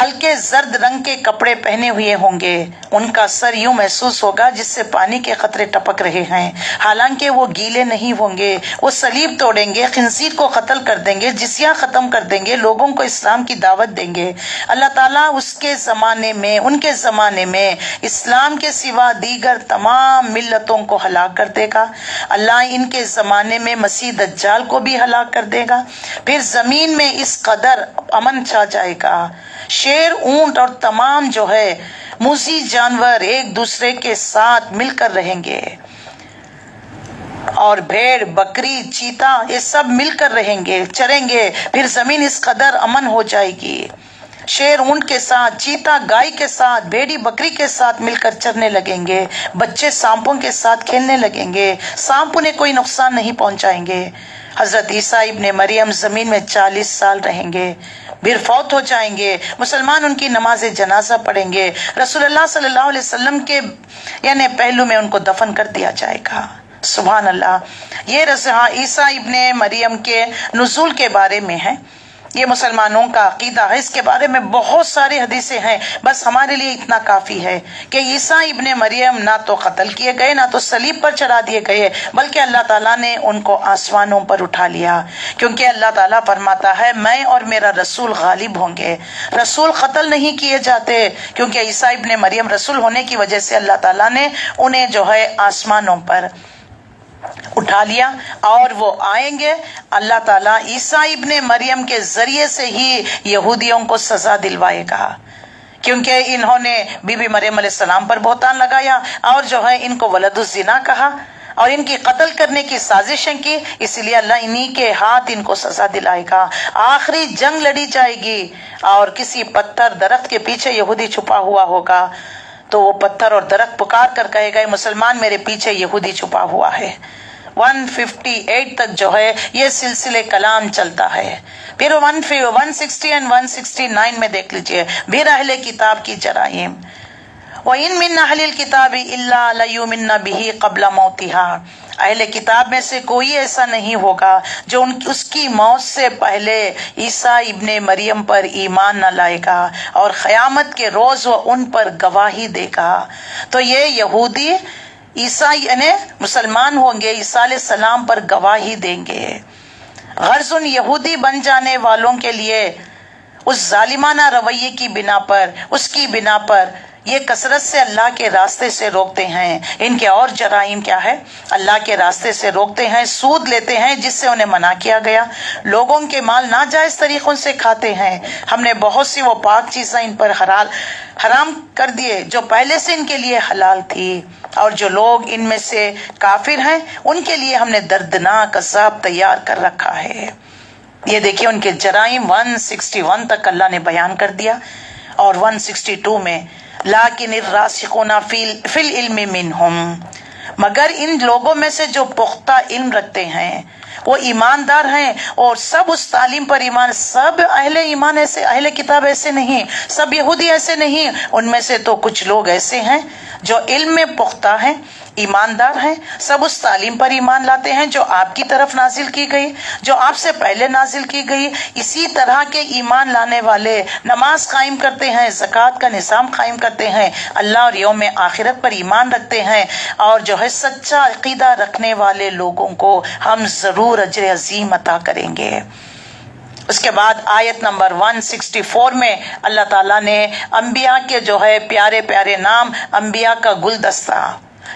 ہلکے زرد رنگ کے کپڑے پہنے ہوئے ہوں گے، ان کا سر یوں محسوس ہوگا جس سے پانی کے قطرے ٹپک رہے ہیں، حالانکہ وہ گیلے نہیں ہوں گے۔ وہ صلیب توڑیں گے، خنزیر کو قتل کر دیں گے، جزیہ ختم کر دیں گے، لوگوں کو اسلام کی دعوت دیں گے۔ اللہ تعالیٰ ان کے زمانے میں اسلام کے سوا دیگر تمام ملتوں کو ہلاک کر دے گا۔ اللہ ان کے زمانے میں مسیح دجال کو بھی ہلاک کر دے گا۔ پھر زمین میں اس قدر امن چھا جائے گا، شیر، اونٹ اور تمام موذی جانور ایک دوسرے کے ساتھ مل کر رہیں گے، اور بھیڑ، بکری، چیتا یہ سب مل کر رہیں گے، چریں گے۔ پھر زمین اس قدر امن ہو جائے گی، شیر اونٹ کے ساتھ، چیتا گائے کے ساتھ، بھیڑی بکری کے ساتھ مل کر چرنے لگیں گے، بچے سانپوں کے ساتھ کھیلنے لگیں گے، سانپ انہیں کوئی نقصان نہیں پہنچائیں گے۔ حضرت عیسیٰ ابن مریم زمین میں 40 سال رہیں گے، پھر فوت ہو جائیں گے۔ مسلمان ان کی نماز جنازہ پڑھیں گے، رسول اللہ صلی اللہ علیہ وسلم کے پہلو میں ان کو دفن کر دیا جائے گا۔ سبحان اللہ۔ یہ عیسیٰ ابن مریم کے نزول کے بارے میں ہے، یہ مسلمانوں کا عقیدہ ہے۔ اس کے بارے میں بہت ساری حدیثیں ہیں، بس ہمارے لیے اتنا کافی ہے کہ عیسیٰ ابن مریم نہ تو قتل کیے گئے، نہ تو صلیب پر چڑھا دیے گئے، بلکہ اللہ تعالیٰ نے ان کو آسمانوں پر اٹھا لیا، کیونکہ اللہ تعالیٰ فرماتا ہے میں اور میرا رسول غالب ہوں گے۔ رسول قتل نہیں کیے جاتے، کیونکہ عیسیٰ ابن مریم رسول ہونے کی وجہ سے اللہ تعالیٰ نے انہیں آسمانوں پر اٹھا لیا، اور وہ آئیں گے۔ اللہ تعالیٰ عیسیٰ ابن مریم کے ذریعے سے ہی یہودیوں کو سزا دلوائے گا، کیونکہ انہوں نے بی بی مریم علیہ السلام پر بہتان لگایا، اور ان کو ولد الزنا کہا، اور ان کی قتل کرنے کی سازشیں کی، اس لیے اللہ انہی کے ہاتھ ان کو سزا دلائے گا۔ آخری جنگ لڑی جائے گی، اور کسی پتھر درخت کے پیچھے یہودی چھپا ہوا ہوگا، تو وہ پتھر اور درخت پکار کر کہے گا مسلمان میرے پیچھے یہودی چھپا ہوا ہے۔ 158 تک یہ سلسلہ کلام چلتا ہے۔ پھر 160 اور 169 میں دیکھ لیجئے، پھر اہل کتاب کی جرائم۔ وَإِن مِّنْ أَهْلِ الْكِتَابِ إِلَّا لَيُؤْمِنَّ بِهِ قَبْلَ مَوْتِهَا، اہل کتاب میں سے کوئی ایسا نہیں ہوگا جو اس کی موت سے پہلے عیسیٰ ابن مریم پر ایمان نہ لائے گا، اور قیامت کے روز وہ ان پر گواہی دے گا۔ تو یہ یہودی عیسیٰ مسلمان ہوں گے، عیسیٰ علیہ السلام پر گواہی دیں گے۔ غرض ان یہودی بن جانے والوں کے لیے اس ظالمانہ رویے کی بنا پر، اس کی بنا پر یہ کثرت سے اللہ کے راستے سے روکتے ہیں۔ ان کے اور جرائم کیا ہے؟ اللہ کے راستے سے روکتے ہیں، سود لیتے ہیں جس سے انہیں منع کیا گیا، لوگوں کے مال ناجائز طریقوں سے کھاتے ہیں۔ ہم نے بہت سی وہ پاک چیزیں ان پر حرام کر دیے جو پہلے سے ان کے لیے حلال تھی، اور جو لوگ ان میں سے کافر ہیں ان کے لیے ہم نے دردناک عذاب تیار کر رکھا ہے۔ یہ دیکھیے ان کے جرائم 161 تک اللہ نے بیان کر دیا، اور 162 میں لیکن الراسخون فی العلم منہم، مگر ان لوگوں میں سے جو پختہ علم رکھتے ہیں، وہ ایماندار ہیں، اور سب اس تعلیم پر ایمان، سب اہل ایمان ایسے، اہل کتاب ایسے نہیں، سب یہودی ایسے نہیں، ان میں سے تو کچھ لوگ ایسے ہیں جو علم میں پختہ ہیں، ایماندار ہیں، سب اس تعلیم پر ایمان لاتے ہیں جو آپ کی طرف نازل کی گئی، جو آپ سے پہلے نازل کی گئی۔ اسی طرح کے ایمان لانے والے نماز قائم کرتے ہیں، زکوٰۃ کا نظام قائم کرتے ہیں، اللہ اور یوم آخرت پر ایمان رکھتے ہیں، اور سچا عقیدہ رکھنے والے لوگوں کو ہم ضرور اجر عظیم عطا کریں گے۔ اس کے بعد آیت نمبر 164 میں اللہ تعالیٰ نے انبیاء کے پیارے پیارے نام، انبیاء کا گلدستہ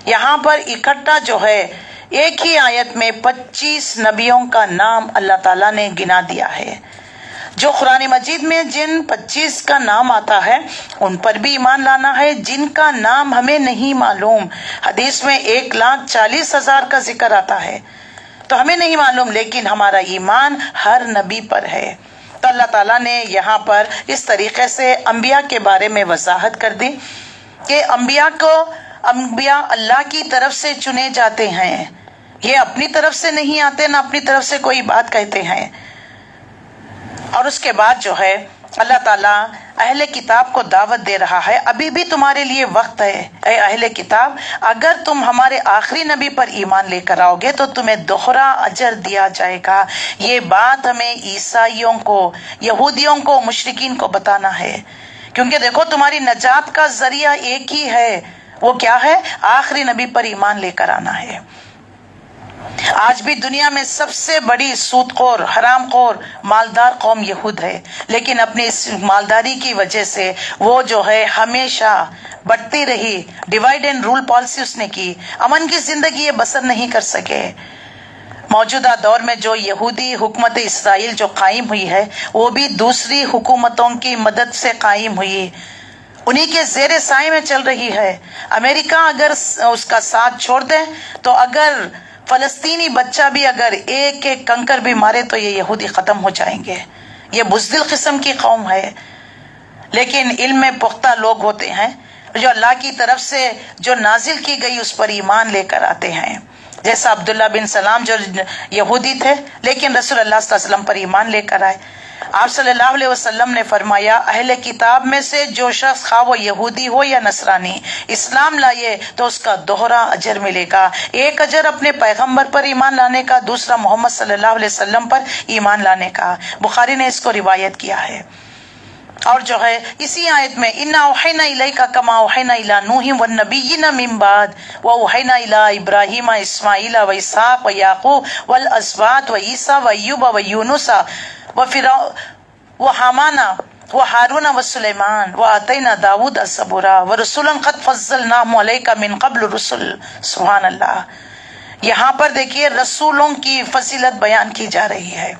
یہاں پر اکٹھا ایک ہی آیت میں 25 نبیوں کا نام اللہ تعالیٰ نے گنا دیا ہے۔ جو قرآن مجید میں جن 25 کا نام آتا ہے ان پر بھی ایمان لانا ہے، جن کا نام ہمیں نہیں معلوم، حدیث میں 1,40,000 کا ذکر آتا ہے تو ہمیں نہیں معلوم، لیکن ہمارا ایمان ہر نبی پر ہے۔ تو اللہ تعالیٰ نے یہاں پر اس طریقے سے انبیاء کے بارے میں وضاحت کر دی کہ انبیاء اللہ کی طرف سے چنے جاتے ہیں، یہ اپنی طرف سے نہیں آتے، نہ اپنی طرف سے کوئی بات کہتے ہیں۔ اور اس کے بعد اللہ تعالیٰ اہل کتاب کو دعوت دے رہا ہے، ابھی بھی تمہارے لیے وقت ہے اے اہل کتاب، اگر تم ہمارے آخری نبی پر ایمان لے کر آؤ گے تو تمہیں دوہرا اجر دیا جائے گا۔ یہ بات ہمیں عیسائیوں کو، یہودیوں کو، مشرکین کو بتانا ہے کیونکہ دیکھو تمہاری نجات کا ذریعہ ایک ہی ہے، وہ کیا ہے؟ آخری نبی پر ایمان لے کر آنا ہے۔ آج بھی دنیا میں سب سے بڑی سود خور، حرام خور، مالدار قوم یہود ہے، لیکن اپنی اس مالداری کی وجہ سے وہ جو ہے ہمیشہ بڑھتی رہی، ڈیوائیڈ اینڈ رول پالیسی اس نے کی، امن کی زندگی یہ بسر نہیں کر سکے۔ موجودہ دور میں جو یہودی حکومت اسرائیل جو قائم ہوئی ہے وہ بھی دوسری حکومتوں کی مدد سے قائم ہوئی، انہی کے زیر سائے میں چل رہی ہے۔ امریکہ اگر اس کا ساتھ چھوڑ دے تو اگر فلسطینی بچہ بھی اگر ایک ایک کنکر بھی مارے تو یہ یہودی ختم ہو جائیں گے۔ یہ بزدل قسم کی قوم ہے، لیکن علم میں پختہ لوگ ہوتے ہیں جو اللہ کی طرف سے جو نازل کی گئی اس پر ایمان لے کر آتے ہیں، جیسا عبداللہ بن سلام جو یہودی تھے لیکن رسول اللہ صلی اللہ علیہ وسلم پر ایمان لے کر آئے۔ آپ صلی اللہ علیہ وسلم نے فرمایا اہل کتاب میں سے جو شخص خواہ وہ یہودی ہو یا نصرانی اسلام لائے تو اس کا دوہرا اجر ملے گا، ایک اجر اپنے پیغمبر پر ایمان لانے کا، دوسرا محمد صلی اللہ علیہ وسلم پر ایمان لانے کا۔ بخاری نے اس کو روایت کیا ہے۔ اور جو ہے اسی آیت میں انا اوحینا الیک کما اوحینا الی نوح والنبیین من بعد واوحینا الی ابراہیم اسماعیل واسحاق ویعقوب والاسباط وعیسیٰ وایوب ویونس وحامان وہارون وسلیمان وآتینا داود الزبورا ورسولا قد فضلناہم علیک من قبل رسل۔ سبحان اللہ، یہاں پر دیکھیے رسولوں کی فضیلت بیان کی جا رہی ہے۔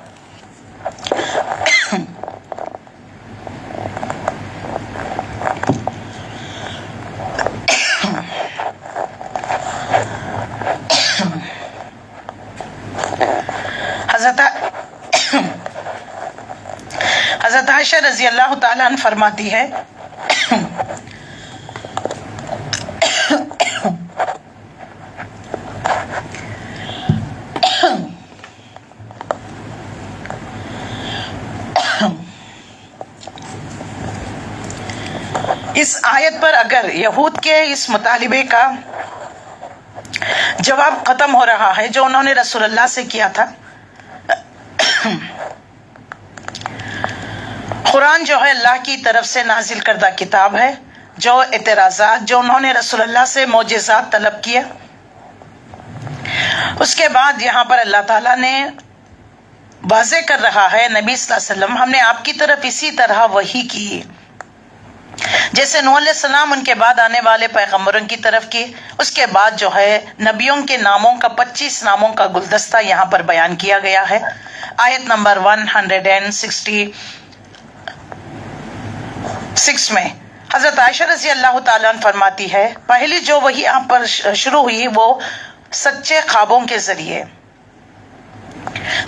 حضرت عائشہ رضی اللہ تعالیٰ عنہ فرماتی ہے اس آیت پر اگر یہود کے اس مطالبے کا جواب ختم ہو رہا ہے جو انہوں نے رسول اللہ سے کیا تھا، قرآن جو ہے اللہ کی طرف سے نازل کردہ کتاب ہے، جو اعتراضات جو انہوں نے رسول اللہ سے معجزات طلب کیے، اس کے بعد یہاں پر اللہ تعالیٰ نے واضح کر رہا ہے نبی صلی اللہ علیہ وسلم ہم نے آپ کی طرف اسی طرح وحی کی، جیسے نوح علیہ السلام ان کے بعد آنے والے پیغمبروں کی طرف کی، اس کے بعد جو ہے نبیوں کے ناموں کا 25 ناموں کا گلدستہ یہاں پر بیان کیا گیا ہے۔ آیت نمبر 166 میں حضرت عائشہ رضی اللہ تعالیٰ عنہ فرماتی ہے پہلی جو وحی آپ پر شروع ہوئی وہ سچے خوابوں کے ذریعے،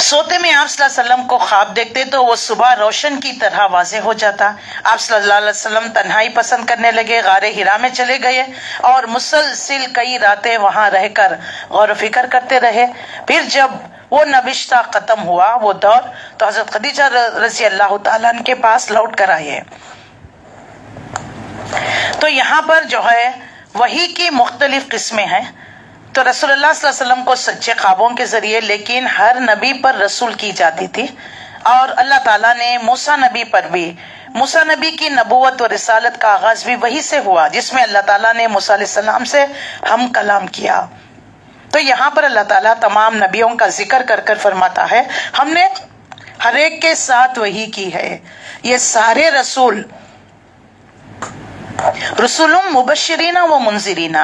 سوتے میں آپ صلی اللہ علیہ وسلم کو خواب دیکھتے تو وہ صبح روشن کی طرح واضح ہو جاتا۔ آپ صلی اللہ علیہ وسلم تنہائی پسند کرنے لگے، غار حرا میں چلے گئے اور مسلسل کئی راتیں وہاں رہ کر غور و فکر کرتے رہے۔ پھر جب وہ نبشتہ ختم ہوا وہ دور تو حضرت خدیجہ رضی اللہ تعالیٰ عنہ کے پاس لوٹ کر آئے۔ تو یہاں پر جو ہے وحی کی مختلف قسمیں ہیں، تو رسول اللہ صلی اللہ علیہ وسلم کو سچے خوابوں کے ذریعے لیکن ہر نبی پر رسول کی جاتی تھی، اور اللہ تعالیٰ نے موسیٰ نبی پر بھی، موسیٰ نبی کی نبوت و رسالت کا آغاز بھی وحی سے ہوا جس میں اللہ تعالیٰ نے موسیٰ علیہ السلام سے ہم کلام کیا۔ تو یہاں پر اللہ تعالیٰ تمام نبیوں کا ذکر کر کر فرماتا ہے ہم نے ہر ایک کے ساتھ وحی کی ہے۔ یہ سارے رسول رسولوں مبشرین و منذرین،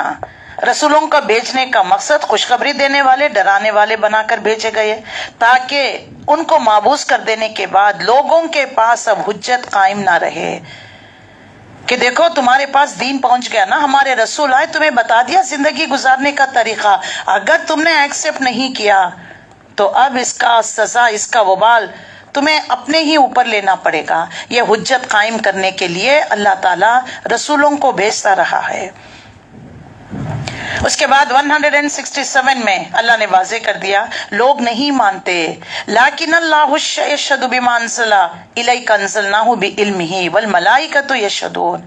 رسولوں کا بھیجنے کا مقصد خوشخبری دینے والے ڈرانے والے بنا کر بھیجے گئے تاکہ ان کو مابوس کر دینے کے بعد لوگوں کے پاس اب حجت قائم نہ رہے کہ دیکھو تمہارے پاس دین پہنچ گیا نا، ہمارے رسول آئے تمہیں بتا دیا زندگی گزارنے کا طریقہ، اگر تم نے ایکسپٹ نہیں کیا تو اب اس کا سزا، اس کا وبال تمہیں اپنے ہی اوپر لینا پڑے گا۔ یہ حجت قائم کرنے کے لیے اللہ تعالیٰ رسولوں کو بھیجتا رہا ہے۔ اس کے بعد 167 میں اللہ نے واضح کر دیا لوگ نہیں مانتے، لیکن اللہ یشہد بما انزل الیک انزلناہ بعلمہ والملائکۃ یشہدون،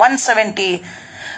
170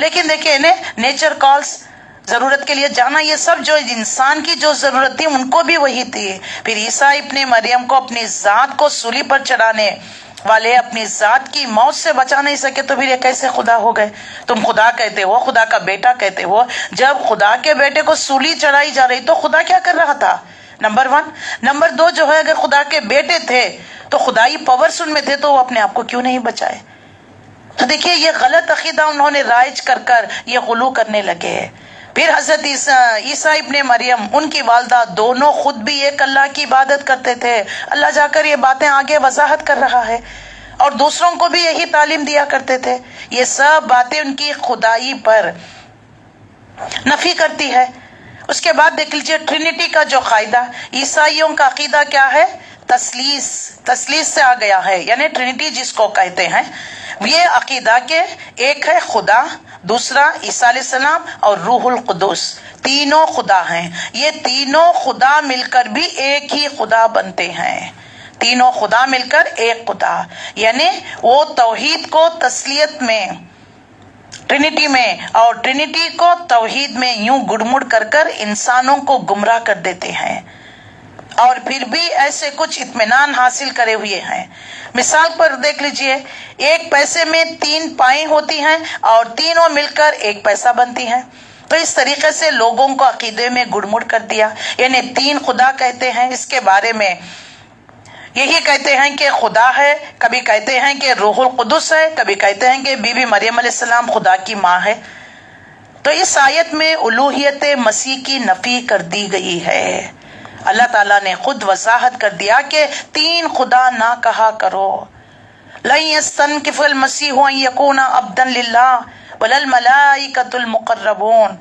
لیکن دیکھیں نیچر کالس، ضرورت کے لیے جانا، یہ سب جو انسان کی جو ضرورت تھی ان کو بھی وہی تھی۔ پھر عیسیٰ ابن مریم کو اپنی ذات کو سولی پر چڑھانے والے اپنی ذات کی موت سے بچا نہیں سکے، تو پھر یہ کیسے خدا ہو گئے؟ تم خدا کہتے ہو، خدا کا بیٹا کہتے ہو، جب خدا کے بیٹے کو سولی چڑھائی جا رہی تو خدا کیا کر رہا تھا؟ نمبر 1۔ نمبر 2 جو ہے، اگر خدا کے بیٹے تھے تو خدائی پاورز ان میں تھے تو وہ اپنے آپ کو کیوں نہیں بچائے؟ تو دیکھیے یہ غلط عقیدہ انہوں نے رائج کر یہ غلو کرنے لگے۔ پھر حضرت عیسیٰ ابن مریم، ان کی والدہ، دونوں خود بھی ایک اللہ کی عبادت کرتے تھے۔ اللہ جا کر یہ باتیں آگے وضاحت کر رہا ہے، اور دوسروں کو بھی یہی تعلیم دیا کرتے تھے۔ یہ سب باتیں ان کی خدائی پر نفی کرتی ہے۔ اس کے بعد دیکھ لیجیے ٹرینٹی کا جو قاعدہ، عیسائیوں کا عقیدہ کیا ہے؟ تثلیث سے آ گیا ہے، یعنی ٹرینٹی جس کو کہتے ہیں، یہ عقیدہ کہ ایک ہے خدا، دوسرا عیسیٰ علیہ السلام اور روح القدس، تینوں خدا ہیں۔ یہ تینوں خدا مل کر بھی ایک ہی خدا بنتے ہیں، تینوں خدا مل کر ایک خدا، یعنی وہ توحید کو تثلیت میں، ٹرینٹی میں، اور ٹرینٹی کو توحید میں یوں گڑمڑ کر انسانوں کو گمراہ کر دیتے ہیں، اور پھر بھی ایسے کچھ اطمینان حاصل کرے ہوئے ہیں۔ مثال پر دیکھ لیجئے، ایک پیسے میں 3 پائیں ہوتی ہیں اور تینوں مل کر ایک پیسہ بنتی ہیں۔ تو اس طریقے سے لوگوں کو عقیدے میں گڑمڑ کر دیا، یعنی 3 خدا کہتے ہیں، اس کے بارے میں یہی کہتے ہیں کہ خدا ہے، کبھی کہتے ہیں کہ روح القدس ہے، کبھی کہتے ہیں کہ بی بی مریم علیہ السلام خدا کی ماں ہے۔ تو اس آیت میں الوہیت مسیح کی نفی کر دی گئی ہے۔ اللہ تعالیٰ نے خود وضاحت کر دیا کہ 3 خدا نہ کہا کرو۔ لن يستنكف المسيح ان يكون عبدا لله ولا الملائكة المقربون۔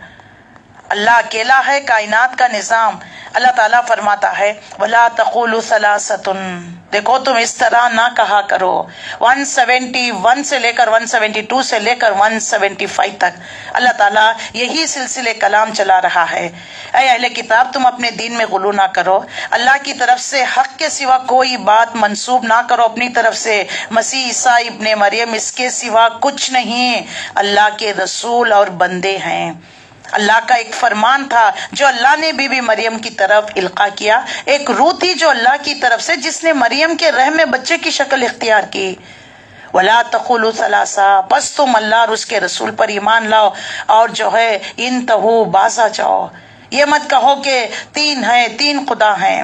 اللہ اکیلا ہے، کائنات کا نظام۔ اللہ تعالیٰ فرماتا ہے وَلَا تَقُولُوا ثَلَاثَةٌ، دیکھو تم اس طرح نہ کہا کرو۔ 171 سے لے کر 172 سے لے کر 175 تک اللہ تعالیٰ یہی سلسلے کلام چلا رہا ہے۔ اے اہل کتاب، تم اپنے دین میں غلو نہ کرو، اللہ کی طرف سے حق کے سوا کوئی بات منسوب نہ کرو اپنی طرف سے۔ مسیح عیسیٰ ابن مریم اس کے سوا کچھ نہیں، اللہ کے رسول اور بندے ہیں۔ اللہ کا ایک فرمان تھا جو اللہ نے بی بی مریم کی طرف القا کیا، ایک روح تھی جو اللہ کی طرف سے، جس نے مریم کے رحم میں بچے کی شکل اختیار کی۔ وَلَا تَقُولُوا ثَلَاثَةٌ، بس تم اللہ اور اس کے رسول پر ایمان لاؤ اور جو ہے انتہوا، باز آ جاؤ۔ یہ مت کہو کہ 3 ہیں، 3 خدا ہیں۔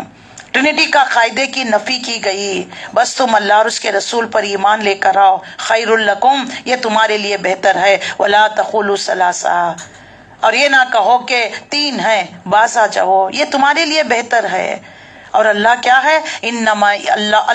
ٹرینٹی کا قاعدے کی نفی کی گئی، بس تم اللہ اور اس کے رسول پر ایمان لے کر آؤ۔ خیر لکم، یہ تمہارے لیے بہتر ہے۔ وَلَا تَقُولُوا ثَلَاثَةٌ، اور یہ نہ کہو کہ 3 ہیں، باز آ جاؤ، یہ تمہارے لیے بہتر ہے۔ اور اللہ کیا ہے؟ انما اللہ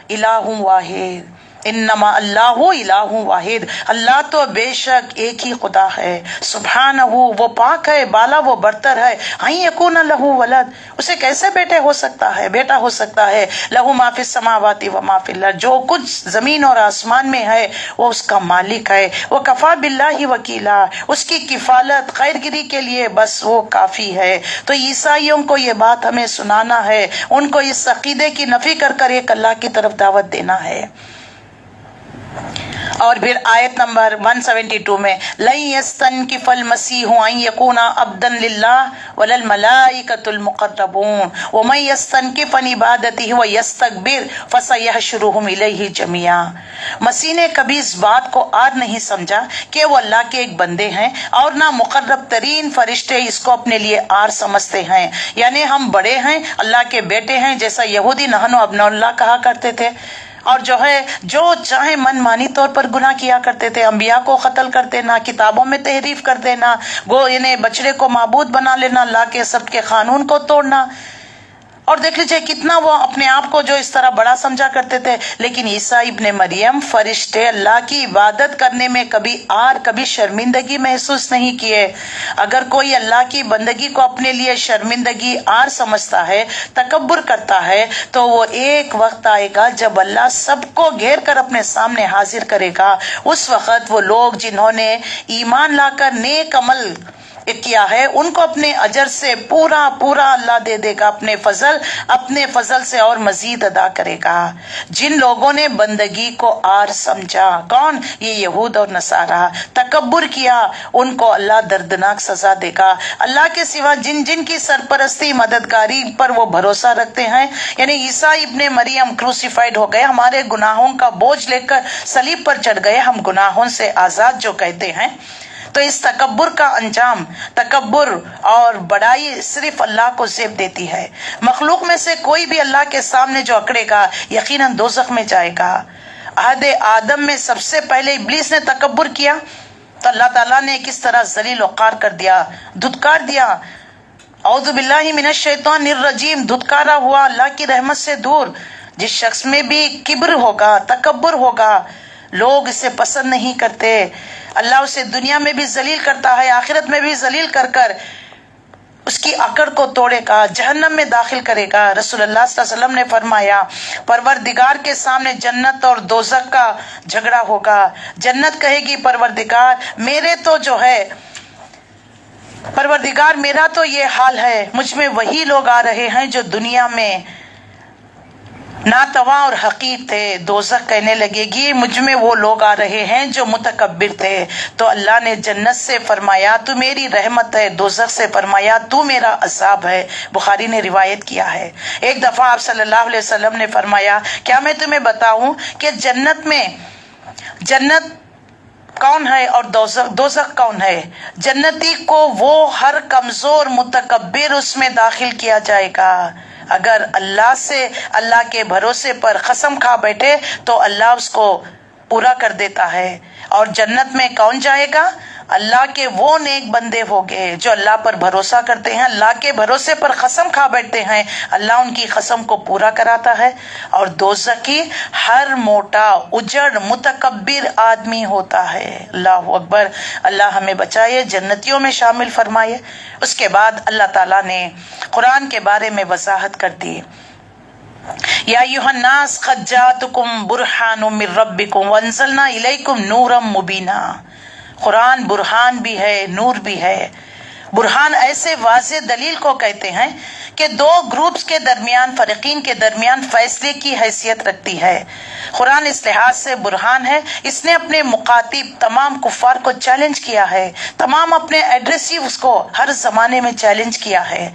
الہ واحد، انما اللہ الہ واحد، اللہ تو بے شک ایک ہی خدا ہے۔ سبحانہ، وہ پاک ہے، بالا وہ برتر ہے۔ ان یکون لہ ولد، اسے کیسے بیٹا ہو سکتا ہے۔ لہ ما فی السماوات و ما فی الارض، جو کچھ زمین اور آسمان میں ہے وہ اس کا مالک ہے۔ وکفی باللہ وکیلا، اس کی کفالت خیر گری کے لیے بس وہ کافی ہے۔ تو عیسائیوں کو یہ بات ہمیں سنانا ہے، ان کو اس عقیدے کی نفی کر ایک اللہ کی طرف دعوت دینا ہے۔ اور پھر آیت نمبر 172 میں لن يستنكف المسيح ان يكون عبدا لله ولا الملائكة المقربون ومن يستنكف عن عبادته ويستكبر فسيحشرهم اليه جميعا۔ مسیح نے کبھی اس بات کو آر نہیں سمجھا کہ وہ اللہ کے ایک بندے ہیں، اور نہ مقرب ترین فرشتے اس کو اپنے لیے آر سمجھتے ہیں، یعنی ہم بڑے ہیں، اللہ کے بیٹے ہیں، جیسا یہودی نحن ابن اللہ کہا کرتے تھے، اور جو ہے جو چاہے من مانی طور پر گناہ کیا کرتے تھے، انبیاء کو قتل کر دینا، کتابوں میں تحریف کر دینا، انہیں بچڑے کو معبود بنا لینا، اللہ کے سب کے قانون کو توڑنا۔ اور دیکھ لیجئے کتنا وہ اپنے آپ کو جو اس طرح بڑا سمجھا کرتے تھے۔ لیکن عیسیٰ ابن مریم فرشتے اللہ کی عبادت کرنے میں کبھی شرمندگی محسوس نہیں کیے۔ اگر کوئی اللہ کی بندگی کو اپنے لیے شرمندگی آر سمجھتا ہے، تکبر کرتا ہے، تو وہ ایک وقت آئے گا جب اللہ سب کو گھیر کر اپنے سامنے حاضر کرے گا۔ اس وقت وہ لوگ جنہوں نے ایمان لا کر نیک عمل کیا ہے ان کو اپنے اجر سے پورا پورا اللہ دے دے گا، اپنے فضل سے اور مزید ادا کرے گا۔ جن لوگوں نے بندگی کو آر سمجھا، کون؟ یہ یہود اور نصارہ، تکبر کیا، ان کو اللہ دردناک سزا دے گا۔ اللہ کے سوا جن جن کی سرپرستی مددگاری پر وہ بھروسہ رکھتے ہیں، یعنی عیسیٰ ابن مریم کروسیفائڈ ہو گئے، ہمارے گناہوں کا بوجھ لے کر صلیب پر چڑھ گئے، ہم گناہوں سے آزاد جو کہتے ہیں، تو اس تکبر کا انجام، تکبر اور بڑائی صرف اللہ کو زیب دیتی ہے۔ مخلوق میں سے کوئی بھی اللہ کے سامنے جو اکڑے گا یقیناً دوزخ میں جائے گا۔ عہد آدم میں سب سے پہلے ابلیس نے تکبر کیا تو اللہ تعالیٰ نے کس طرح ذلیل و خوار کر دیا، دھتکار دیا۔ اعوذ باللہ من الشیطان الرجیم، دھتکارا ہوا، اللہ کی رحمت سے دور۔ جس شخص میں بھی کبر ہوگا، تکبر ہوگا، لوگ اسے پسند نہیں کرتے، اللہ اسے دنیا میں بھی ذلیل کرتا ہے، آخرت میں بھی ذلیل کر کر اس کی اکڑ کو توڑے گا، جہنم میں داخل کرے گا۔ رسول اللہ صلی اللہ علیہ وسلم نے فرمایا پروردگار کے سامنے جنت اور دوزخ کا جھگڑا ہوگا۔ جنت کہے گی پروردگار میرا تو یہ حال ہے، مجھ میں وہی لوگ آ رہے ہیں جو دنیا میں ناتواں اور حقیر تھے۔ دوزخ کہنے لگے گی مجھ میں وہ لوگ آ رہے ہیں جو متکبر تھے۔ تو اللہ نے جنت سے فرمایا تو میری رحمت ہے، دوزخ سے فرمایا تو میرا عذاب ہے۔ بخاری نے روایت کیا ہے۔ ایک دفعہ آپ صلی اللہ علیہ وسلم نے فرمایا کیا میں تمہیں بتاؤں کہ جنت کون ہے اور دوزخ کون ہے؟ جنتی کو وہ ہر کمزور متکبر اس میں داخل کیا جائے گا۔ اگر اللہ کے بھروسے پر قسم کھا بیٹھے تو اللہ اس کو پورا کر دیتا ہے۔ اور جنت میں کون جائے گا؟ اللہ کے وہ نیک بندے ہوگے جو اللہ پر بھروسہ کرتے ہیں، اللہ کے بھروسے پر قسم کھا بیٹھتے ہیں، اللہ ان کی قسم کو پورا کراتا ہے۔ اور دوزخی ہر موٹا اجڑ متکبر آدمی ہوتا ہے۔ اللہ اکبر، اللہ ہمیں بچائے، جنتیوں میں شامل فرمائے۔ اس کے بعد اللہ تعالیٰ نے قرآن کے بارے میں وضاحت کر دی۔ یا ایھا الناس قد جاءتکم برہان من ربکم وانزلنا الیکم نورا مبینا۔ قرآن برہان بھی ہے، نور بھی ہے۔ برہان ایسے واضح دلیل کو کہتے ہیں کہ دو گروپس کے درمیان، فریقین کے درمیان فیصلے کی حیثیت رکھتی ہے۔ قرآن اس لحاظ سے برہان ہے، اس نے اپنے مخاطب تمام کفار کو چیلنج کیا ہے، تمام اپنے ایڈریسیوز کو ہر زمانے میں چیلنج کیا ہے۔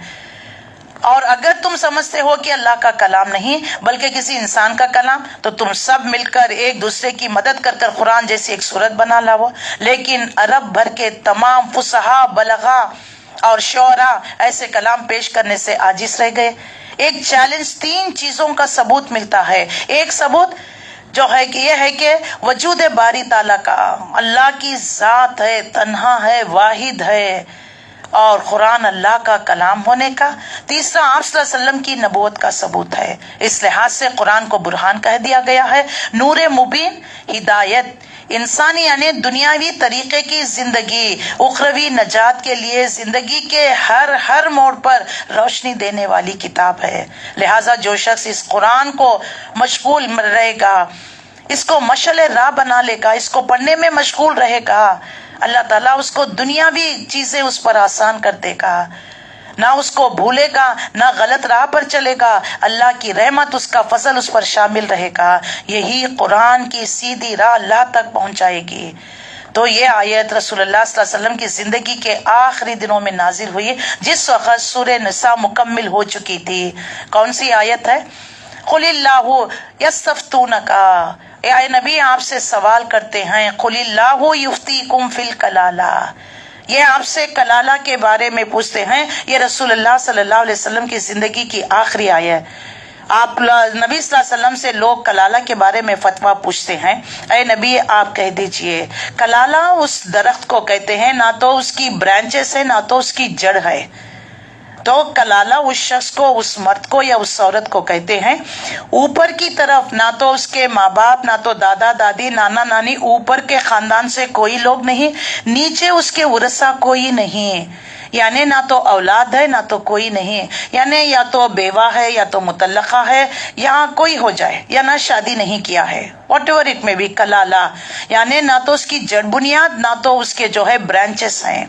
اور اگر تم سمجھتے ہو کہ اللہ کا کلام نہیں بلکہ کسی انسان کا کلام، تو تم سب مل کر ایک دوسرے کی مدد کر کر قرآن جیسی ایک سورت بنا لاؤ۔ لیکن عرب بھر کے تمام فصحاء، بلغاء اور شعراء ایسے کلام پیش کرنے سے عاجز رہ گئے۔ ایک چیلنج، تین چیزوں کا ثبوت ملتا ہے۔ ایک ثبوت جو ہے کہ یہ ہے کہ وجود باری تعالیٰ کا، اللہ کی ذات ہے، تنہا ہے، واحد ہے، اور قرآن اللہ کا کلام ہونے کا۔ تیسرا آپ صلی اللہ علیہ وسلم کی نبوت کا ثبوت ہے۔ اس لحاظ سے قرآن کو برہان کہہ دیا گیا ہے۔ نور مبین، ہدایت، انسانی یعنی دنیاوی طریقے کی زندگی، اخروی نجات کے لیے زندگی کے ہر موڑ پر روشنی دینے والی کتاب ہے۔ لہٰذا جو شخص اس قرآن کو مشغول رہے گا، اس کو مشعل راہ بنا لے گا، اس کو پڑھنے میں مشغول رہے گا، اللہ تعالیٰ اس کو دنیاوی چیزیں اس پر آسان کر دے گا، نہ اس کو بھولے گا، نہ غلط راہ پر چلے گا، اللہ کی رحمت، اس کا فضل اس پر شامل رہے گا۔ یہی قرآن کی سیدھی راہ اللہ تک پہنچائے گی۔ تو یہ آیت رسول اللہ صلی اللہ علیہ وسلم کی زندگی کے آخری دنوں میں نازل ہوئی، جس وقت سورہ نساء مکمل ہو چکی تھی۔ کون سی آیت ہے؟ قل اللہ یستفتونک، اے نبی آپ سے سوال کرتے ہیں، قل اللہ یفتیکم فی الکلالہ، یہ آپ سے کلالہ کے بارے میں پوچھتے ہیں۔ یہ رسول اللہ صلی اللہ علیہ وسلم کی زندگی کی آخری آیت۔ آپ نبی صلی اللہ علیہ وسلم سے لوگ کلالہ کے بارے میں فتویٰ پوچھتے ہیں، اے نبی آپ کہہ دیجئے کلالہ اس درخت کو کہتے ہیں، نہ تو اس کی برانچز ہے نہ تو اس کی جڑ ہے۔ تو کلالہ اس شخص کو، اس مرد کو یا اس عورت کو کہتے ہیں اوپر کی طرف، نہ تو اس کے ماں باپ، نہ تو دادا دادی، نانا نانی، اوپر کے خاندان سے کوئی لوگ نہیں، نیچے اس کے ورثہ کوئی نہیں، یعنی نہ تو اولاد ہے نہ تو کوئی نہیں، یعنی یا تو بیوہ ہے یا تو مطلقہ ہے یا کوئی ہو جائے، یا نہ شادی نہیں کیا ہے، واٹ ایور اٹ میں بھی کلالہ، یعنی نہ تو اس کی جڑ بنیاد نہ تو اس کے جو ہے برانچز ہیں۔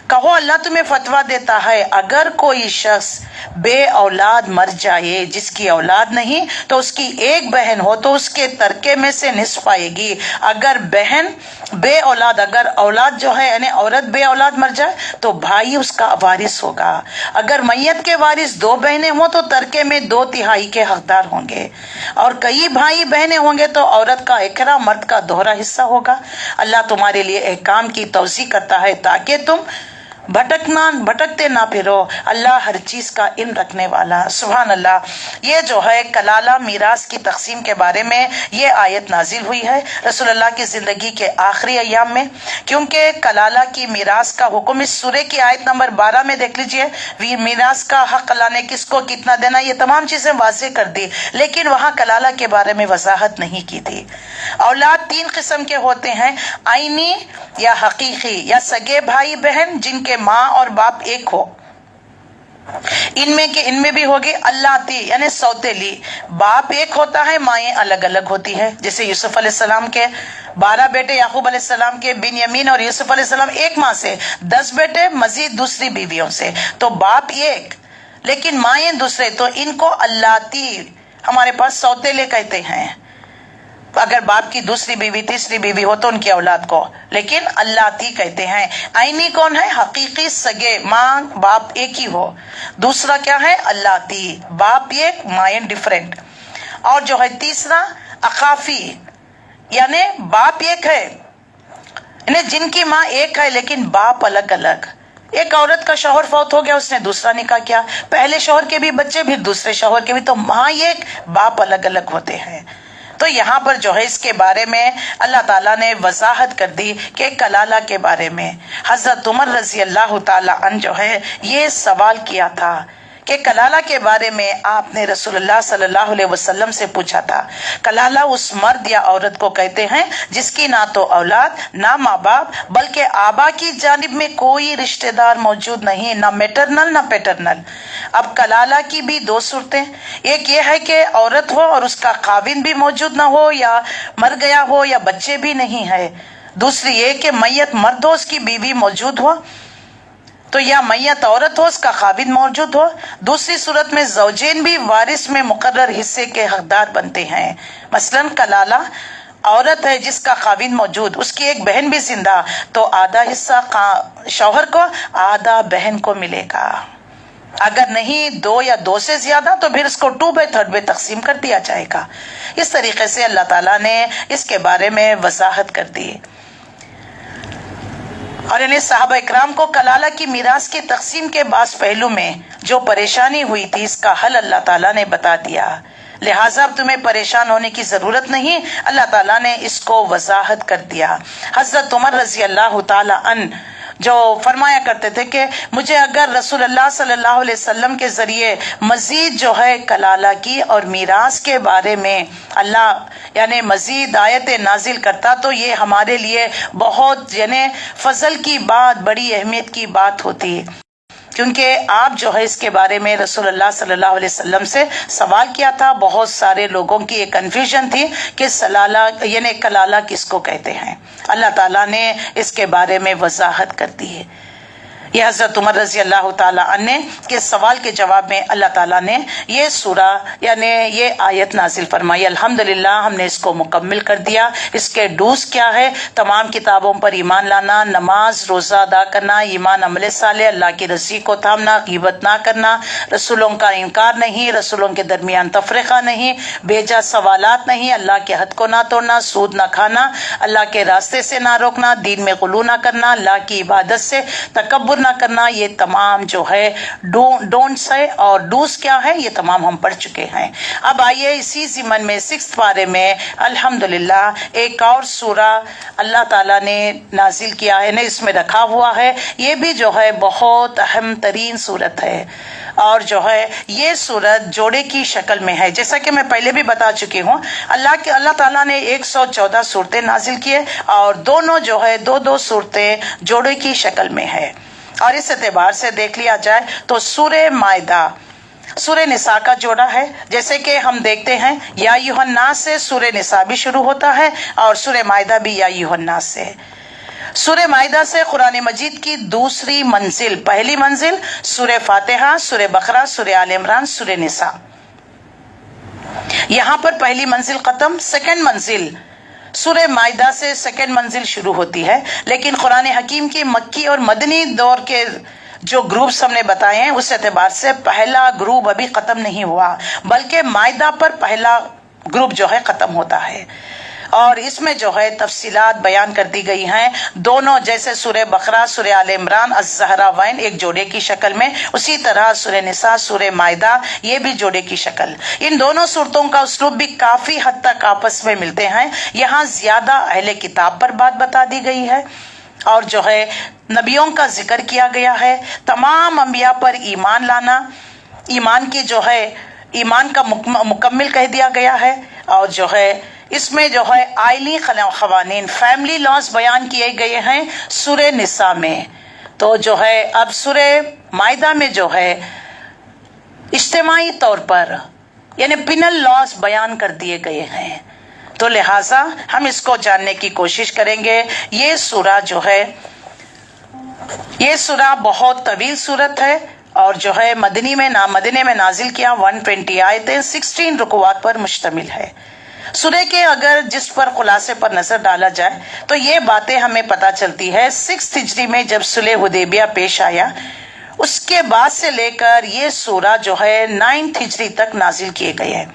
کہو اللہ تمہیں فتویٰ دیتا ہے اگر کوئی شخص بے اولاد مر جائے، جس کی اولاد نہیں تو اس کی ایک بہن ہو تو اس کے ترکے میں سے نصف پائے گی. اگر بہن بے اولاد، اگر اولاد جو ہے یعنی عورت بے اولاد مر جائے تو بھائی اس کا وارث ہوگا. اگر میت کے وارث دو بہنیں ہوں تو ترکے میں 2/3 کے حقدار ہوں گے، اور کئی بھائی بہنیں ہوں گے تو عورت کا ایکڑا مرد کا دوہرا حصہ ہوگا. اللہ تمہارے لیے احکام کی توسیع کرتا ہے تاکہ تم بھٹکتے نہ پھرو. اللہ ہر چیز کا علم رکھنے والا. سبحان اللہ. یہ جو ہے کلالہ میراث کی تقسیم کے بارے میں یہ آیت نازل ہوئی ہے رسول اللہ کی زندگی کے آخری ایام میں، کیونکہ کلالہ کی میراث کا حکم اس سورے کی آیت نمبر 12 میں دیکھ لیجئے. میراث کا حق اللہ نے کس کو کتنا دینا یہ تمام چیزیں واضح کر دی، لیکن وہاں کلالہ کے بارے میں وضاحت نہیں کی تھی. اولاد 3 قسم کے ہوتے ہیں، عینی یا حقیقی یا سگے بھائی بہن جن کے ماں اور باپ ایک ہو. ان میں بھی ہوگی اللاتی یعنی سوتیلی، باپ ایک ہوتا ہے مائیں الگ الگ ہوتی ہے. جیسے یوسف علیہ السلام کے 12 بیٹے، یعقوب علیہ السلام کے بنیامین اور یوسف علیہ السلام ایک ماں سے، 10 بیٹے مزید دوسری بیویوں سے، تو باپ ایک لیکن مائیں دوسرے، تو ان کو اللاتی ہمارے پاس سوتیلے کہتے ہیں. اگر باپ کی دوسری بیوی تیسری بیوی ہو تو ان کی اولاد کو، لیکن اللاتی کہتے ہیں. عینی کون ہے؟ حقیقی سگے، ماں باپ ایک ہی ہو. دوسرا کیا ہے؟ اللاتی، باپ ایک مائیں ڈیفرنٹ. اور جو ہے تیسرا اخافی، یعنی باپ ایک ہے یعنی جن کی ماں ایک ہے لیکن باپ الگ الگ. ایک عورت کا شوہر فوت ہو گیا، اس نے دوسرا نکاح کیا، پہلے شوہر کے بھی بچے بھی دوسرے شوہر کے بھی، تو ماں ایک باپ الگ الگ ہوتے ہیں. تو یہاں پر جو ہے اس کے بارے میں اللہ تعالیٰ نے وضاحت کر دی کہ کلالہ کے بارے میں حضرت عمر رضی اللہ تعالیٰ عنہ جو ہے یہ سوال کیا تھا کہ کلالہ کے بارے میں آپ نے رسول اللہ صلی اللہ علیہ وسلم سے پوچھا تھا. کلالہ اس مرد یا عورت کو کہتے ہیں جس کی نہ تو اولاد نہ ماں باپ بلکہ آبا کی جانب میں کوئی رشتہ دار موجود نہیں، نہ میٹرنل نہ پیٹرنل. اب کلالہ کی بھی 2 صورتیں، ایک یہ ہے کہ عورت ہو اور اس کا خاوند بھی موجود نہ ہو یا مر گیا ہو یا بچے بھی نہیں ہے. دوسری یہ کہ میت مرد ہو، اس کی بیوی موجود ہو، تو یا میت عورت ہو اس کا خاوند موجود ہو. دوسری صورت میں زوجین بھی وارث میں مقرر حصے کے حقدار بنتے ہیں. مثلا کلالہ عورت ہے جس کا خاوند موجود، اس کی ایک بہن بھی زندہ، تو آدھا حصہ شوہر کو آدھا بہن کو ملے گا. اگر نہیں 2 یا 2 سے زیادہ تو پھر اس کو 2/3 میں تقسیم کر دیا جائے گا. اس طریقے سے اللہ تعالیٰ نے اس کے بارے میں وضاحت کر دی. اور انہیں صحابہ اکرام کو کلالہ کی میراث کی تقسیم کے بعض پہلو میں جو پریشانی ہوئی تھی اس کا حل اللہ تعالیٰ نے بتا دیا، لہٰذا اب تمہیں پریشان ہونے کی ضرورت نہیں. اللہ تعالیٰ نے اس کو وضاحت کر دیا. حضرت عمر رضی اللہ تعالیٰ عنہ جو فرمایا کرتے تھے کہ مجھے اگر رسول اللہ صلی اللہ علیہ وسلم کے ذریعے مزید جو ہے کلالہ کی اور میراث کے بارے میں اللہ یعنی مزید آیتیں نازل کرتا تو یہ ہمارے لیے بہت یعنی فضل کی بات، بڑی اہمیت کی بات ہوتی، کیونکہ آپ جو ہے اس کے بارے میں رسول اللہ صلی اللہ علیہ وسلم سے سوال کیا تھا. بہت سارے لوگوں کی ایک کنفیوژن تھی کہ سلالہ یعنی کلالہ کس کو کہتے ہیں. اللہ تعالیٰ نے اس کے بارے میں وضاحت کر دی ہے. یہ حضرت عمر رضی اللہ تعالیٰ عنہ کے سوال کے جواب میں اللہ تعالیٰ نے یہ سورہ یعنی یہ آیت نازل فرمائی. الحمدللہ ہم نے اس کو مکمل کر دیا. اس کے ڈوز کیا ہے؟ تمام کتابوں پر ایمان لانا، نماز روزہ ادا کرنا، ایمان عمل صالح، اللہ کی رضی کو تھامنا، غیبت نہ کرنا، رسولوں کا انکار نہیں، رسولوں کے درمیان تفرقہ نہیں، بیجا سوالات نہیں، اللہ کے حد کو نہ توڑنا، سود نہ کھانا، اللہ کے راستے سے نہ روکنا، دین میں غلو نہ کرنا، اللہ کی عبادت سے تکبر نہ کرنا. یہ تمام جو ہے ڈونٹس ہے، اور ڈوز کیا ہے یہ تمام ہم پڑھ چکے ہیں. اب آئیے اسی ضمن میں 6 پارے میں الحمدللہ ایک اور سورہ اللہ تعالیٰ نے نازل کیا ہے، اس میں رکھا ہوا ہے. یہ بھی جو ہے بہت اہم ترین سورت ہے، اور جو ہے یہ سورت جوڑے کی شکل میں ہے. جیسا کہ میں پہلے بھی بتا چکی ہوں، اللہ تعالیٰ نے 114 سورتیں نازل کیے، اور دونوں جو ہے 2 صورتیں جوڑے کی شکل میں ہے. اور اس اعتبار سے دیکھ لیا جائے تو سورہ مائدہ سورہ نساء کا جوڑا ہے. جیسے کہ ہم دیکھتے ہیں یا ایھا الناس سے سورہ نساء بھی شروع ہوتا ہے، اور سورہ مائدہ بھی یا ایھا الناس سے. سورہ مائدہ سے قرآن مجید کی دوسری منزل، پہلی منزل سورہ فاتحہ، سورہ بقرہ، سورہ آل عمران، سورہ نساء، یہاں پر پہلی منزل ختم، سیکنڈ منزل سورہ مائدہ سے سیکنڈ منزل شروع ہوتی ہے، لیکن قرآن حکیم کی مکی اور مدنی دور کے جو گروپس ہم نے بتائے ہیں اس اعتبار سے پہلا گروپ ابھی ختم نہیں ہوا، بلکہ مائدہ پر پہلا گروپ جو ہے ختم ہوتا ہے، اور اس میں جو ہے تفصیلات بیان کر دی گئی ہیں، دونوں جیسے سورہ بقرہ، سورہ آل عمران الزہراوین ایک جوڑے کی شکل میں، اسی طرح سورہ نساء، سورہ مائدہ یہ بھی جوڑے کی شکل، ان دونوں صورتوں کا اسلوب بھی کافی حد تک آپس میں ملتے ہیں، یہاں زیادہ اہل کتاب پر بات بتا دی گئی ہے، اور جو ہے نبیوں کا ذکر کیا گیا ہے، تمام انبیاء پر ایمان لانا، ایمان کی جو ہے ایمان کا مکمل کہہ دیا گیا ہے، اور جو ہے اس میں جو ہے آئلی قوانین، فیملی لاز بیان کیے گئے ہیں سورہ نساء میں، تو جو ہے اب سورہ مائدہ میں جو ہے اجتماعی طور پر یعنی پینل لاز بیان کر دیے گئے ہیں، تو لہٰذا ہم اس کو جاننے کی کوشش کریں گے۔ یہ سورہ جو ہے یہ سورہ بہت طویل سورت ہے، اور جو ہے مدنی میں نازل کیا 120 آیتیں 16 رکوعات پر مشتمل ہے۔ سورہ کے اگر جس پر خلاصے پر نظر ڈالا جائے تو یہ باتیں ہمیں پتہ چلتی ہے 6 ہجری میں جب صلح حدیبیہ پیش آیا، اس کے بعد سے لے کر یہ سورہ جو ہے 9 ہجری تک نازل کیے گئے ہیں،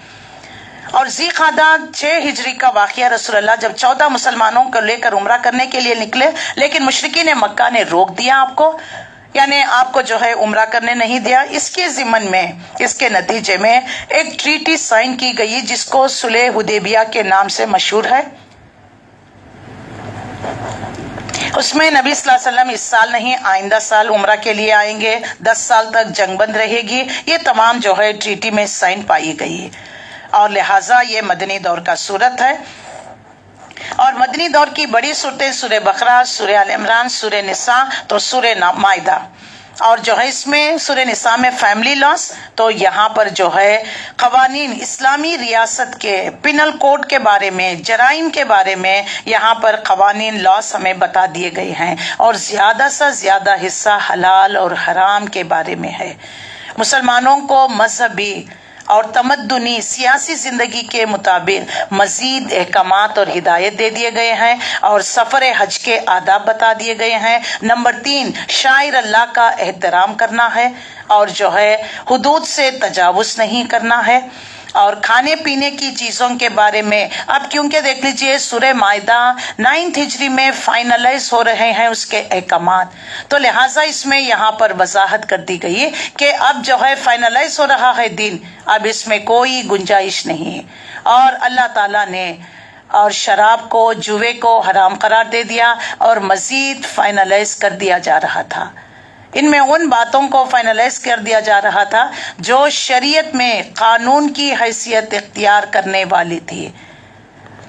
اور ذی قعدہ 6 ہجری کا واقعہ رسول اللہ جب 14 مسلمانوں کو لے کر عمرہ کرنے کے لیے نکلے، لیکن مشرکین مکہ نے روک دیا آپ کو، یعنی آپ کو جو ہے عمرہ کرنے نہیں دیا، اس کے ضمن میں اس کے نتیجے میں ایک ٹریٹی سائن کی گئی جس کو صلح حدیبیہ کے نام سے مشہور ہے۔ اس میں نبی صلی اللہ علیہ وسلم اس سال نہیں آئندہ سال عمرہ کے لیے آئیں گے، 10 سال تک جنگ بند رہے گی، یہ تمام جو ہے ٹریٹی میں سائن پائی گئی، اور لہٰذا یہ مدنی دور کا صورت ہے۔ اور مدنی دور کی بڑی صورتیں سورہ بقرہ، سورہ آل عمران، سورہ نساء، تو سورہ مائدہ، اور جو ہے اس میں سورہ نساء میں فیملی لاس، تو یہاں پر جو ہے قوانین اسلامی ریاست کے پینل کوڈ کے بارے میں، جرائم کے بارے میں یہاں پر قوانین لاس ہمیں بتا دیے گئے ہیں، اور زیادہ سے زیادہ حصہ حلال اور حرام کے بارے میں ہے۔ مسلمانوں کو مذہبی اور تمدنی سیاسی زندگی کے مطابق مزید احکامات اور ہدایت دے دیے گئے ہیں، اور سفر حج کے آداب بتا دیے گئے ہیں۔ نمبر 3 شاعر اللہ کا احترام کرنا ہے، اور جو ہے حدود سے تجاوز نہیں کرنا ہے، اور کھانے پینے کی چیزوں کے بارے میں اب کیونکہ دیکھ لیجئے سورہ مائدہ 9 ہجری میں فائنلائز ہو رہے ہیں اس کے احکامات، تو لہٰذا اس میں یہاں پر وضاحت کر دی گئی کہ اب جو ہے فائنلائز ہو رہا ہے دین، اب اس میں کوئی گنجائش نہیں، اور اللہ تعالیٰ نے اور شراب کو، جوے کو حرام قرار دے دیا، اور مزید فائنلائز کر دیا جا رہا تھا، ان میں ان باتوں کو فائنلائز کر دیا جا رہا تھا جو شریعت میں قانون کی حیثیت اختیار کرنے والی تھی۔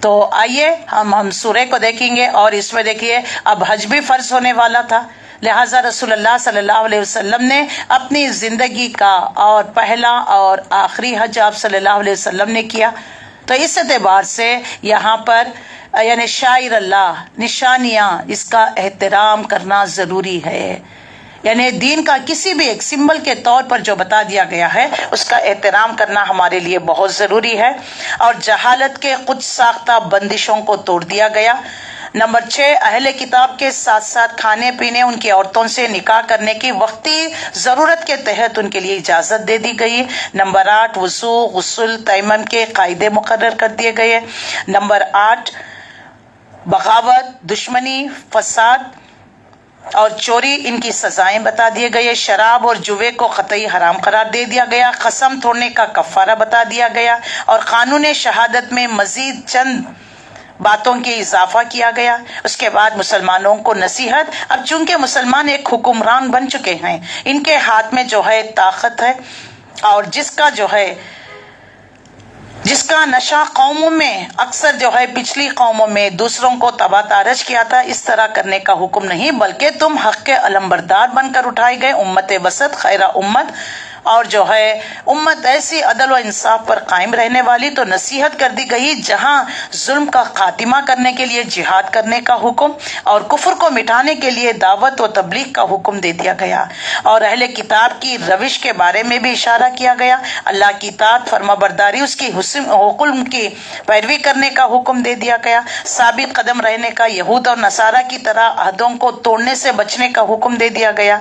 تو آئیے ہم سورہ کو دیکھیں گے، اور اس میں دیکھیے اب حج بھی فرض ہونے والا تھا، لہٰذا رسول اللہ صلی اللہ علیہ وسلم نے اپنی زندگی کا اور پہلا اور آخری حج آپ صلی اللہ علیہ وسلم نے کیا، تو اس اعتبار سے یہاں پر یعنی شاعر اللہ نشانیاں، اس کا احترام کرنا ضروری ہے، یعنی دین کا کسی بھی ایک سمبل کے طور پر جو بتا دیا گیا ہے اس کا احترام کرنا ہمارے لیے بہت ضروری ہے، اور جہالت کے خود ساختہ بندشوں کو توڑ دیا گیا۔ نمبر 6 اہل کتاب کے ساتھ ساتھ کھانے پینے، ان کی عورتوں سے نکاح کرنے کی وقتی ضرورت کے تحت ان کے لیے اجازت دے دی گئی۔ نمبر 8 وضو، غسل، تیمم کے قاعدے مقرر کر دیے گئے۔ نمبر 8 بغاوت، دشمنی، فساد اور چوری، ان کی سزائیں بتا دیے گئے۔ شراب اور جوے کو قطعی حرام قرار دے دیا گیا۔ قسم توڑنے کا کفارہ بتا دیا گیا، اور قانون شہادت میں مزید چند باتوں کی اضافہ کیا گیا۔ اس کے بعد مسلمانوں کو نصیحت، اب چونکہ مسلمان ایک حکمران بن چکے ہیں، ان کے ہاتھ میں جو ہے طاقت ہے، اور جس کا نشہ قوموں میں اکثر جو ہے پچھلی قوموں میں دوسروں کو تباہ تارج کیا تھا، اس طرح کرنے کا حکم نہیں، بلکہ تم حق کے علمبردار بن کر اٹھائے گئے، امت وسط خیر امت اور جو ہے امت ایسی عدل و انصاف پر قائم رہنے والی، تو نصیحت کر دی گئی جہاں ظلم کا خاتمہ کرنے کے لیے جہاد کرنے کا حکم اور کفر کو مٹانے کے لیے دعوت و تبلیغ کا حکم دے دیا گیا، اور اہل کتاب کی روش کے بارے میں بھی اشارہ کیا گیا، اللہ کی اطاعت، فرما برداری، اس کی حکم کی پیروی کرنے کا حکم دے دیا گیا، ثابت قدم رہنے کا، یہود اور نصارہ کی طرح عہدوں کو توڑنے سے بچنے کا حکم دے دیا گیا،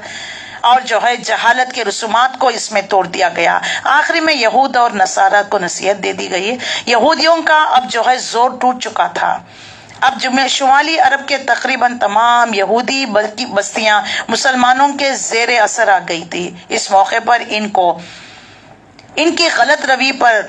اور جو ہے جہالت کے رسومات کو اس میں توڑ دیا گیا۔ آخری میں یہود اور نصارہ کو نصیحت دے دی گئی۔ یہودیوں کا اب جو ہے زور ٹوٹ چکا تھا، اب شمالی عرب کے تقریباً تمام یہودی بستیاں مسلمانوں کے زیر اثر آ گئی تھی۔ اس موقع پر ان کی غلط روی پر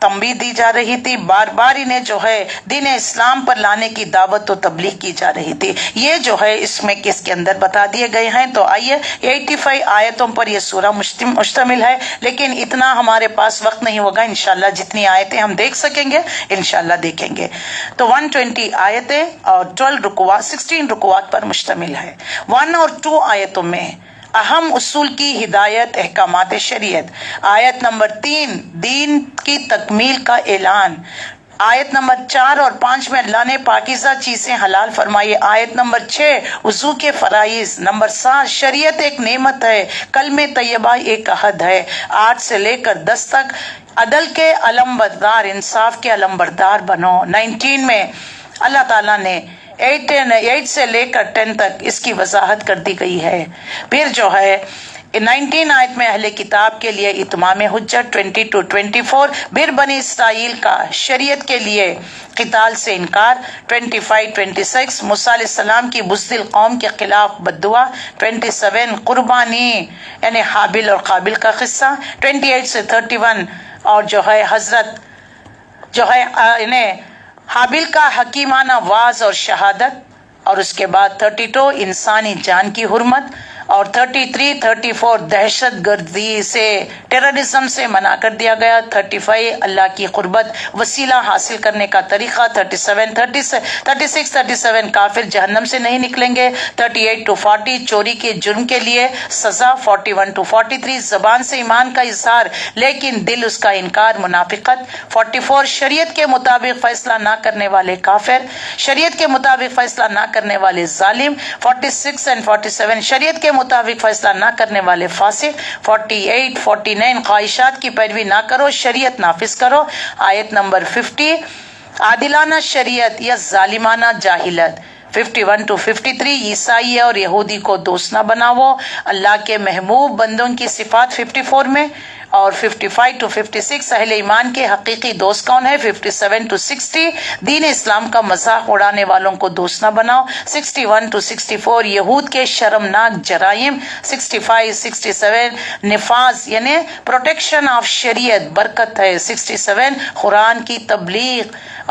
تنبیہ دی جا رہی تھی، بار بار انہیں جو ہے دین اسلام پر لانے کی دعوت و تبلیغ کی جا رہی تھی۔ یہ جو ہے اس میں کس کے اندر بتا دیے گئے ہیں، تو آئیے 85 آیتوں پر یہ سورہ مشتمل ہے، لیکن اتنا ہمارے پاس وقت نہیں ہوگا، انشاءاللہ جتنی آیتیں ہم دیکھ سکیں گے انشاءاللہ دیکھیں گے۔ تو 120 آیتیں اور 16 رکوعات پر مشتمل ہے۔ 1 اور 2 آیتوں میں اہم اصول کی ہدایت، احکامات شریعت۔ آیت نمبر 3 دین کی تکمیل کا اعلان۔ آیت نمبر 4 اور 5 میں اللہ نے پاکیزہ چیزیں حلال فرمائی۔ آیت نمبر 6 وضو کے فرائض۔ نمبر 7 شریعت ایک نعمت ہے، کلمہ طیبہ ایک عہد ہے۔ 8 سے لے کر 10 تک عدل کے علمبردار، انصاف کے علمبردار بنو۔ 19 میں اللہ تعالیٰ نے 8 سے لے کر 10 تک اس کی وضاحت کر دی گئی ہے۔ پھر جو ہے 19 آیت میں اہل کتاب کے لیے اتمام حجت، 20 to 24 پھر بنی اسرائیل کا شریعت کے لیے قتال سے انکار، 25-26 موسیٰ علیہ السلام کی بزدل قوم کے خلاف بددعا، 27 قربانی یعنی حابل اور قابل کا قصہ، 28 سے 31 اور جو ہے حضرت جو ہے انہیں حابل کا حکیمانہ واز اور شہادت، اور اس کے بعد 32 انسانی جان کی حرمت، اور 33-34 دہشت گردی سے، ٹیررزم سے منع کر دیا گیا، 35 اللہ کی قربت وسیلہ حاصل کرنے کا طریقہ، 36 کافر جہنم سے نہیں نکلیں گے، 38 to 40 چوری کے جرم کے لیے سزا، 41 to 43 زبان سے ایمان کا اظہار لیکن دل اس کا انکار، منافقت، 44 شریعت کے مطابق فیصلہ نہ کرنے والے کافر، شریعت کے مطابق فیصلہ نہ کرنے والے ظالم، 46 and 47 شریعت کے مطابق فیصلہ نہ کرنے والے فاسق، 48-49 خواہشات کی پیروی نہ کرو، شریعت نافذ کرو۔ آیت نمبر 50 عادلانہ شریعت یا ظالمانہ جاہلیت، 51 to 53 عیسائی اور یہودی کو دوست نہ بناؤ، اللہ کے محبوب بندوں کی صفات 54 میں، اور 55 to 56 اہل ایمان کے حقیقی دوست کون ہے، 57 to 60 دین اسلام کا مذاق اڑانے والوں کو دوست نہ بناؤ، 61 to 64 یہود کے شرمناک جرائم، 65-67 نفاذ یعنی پروٹیکشن آف شریعت برکت ہے، 67 قرآن کی تبلیغ،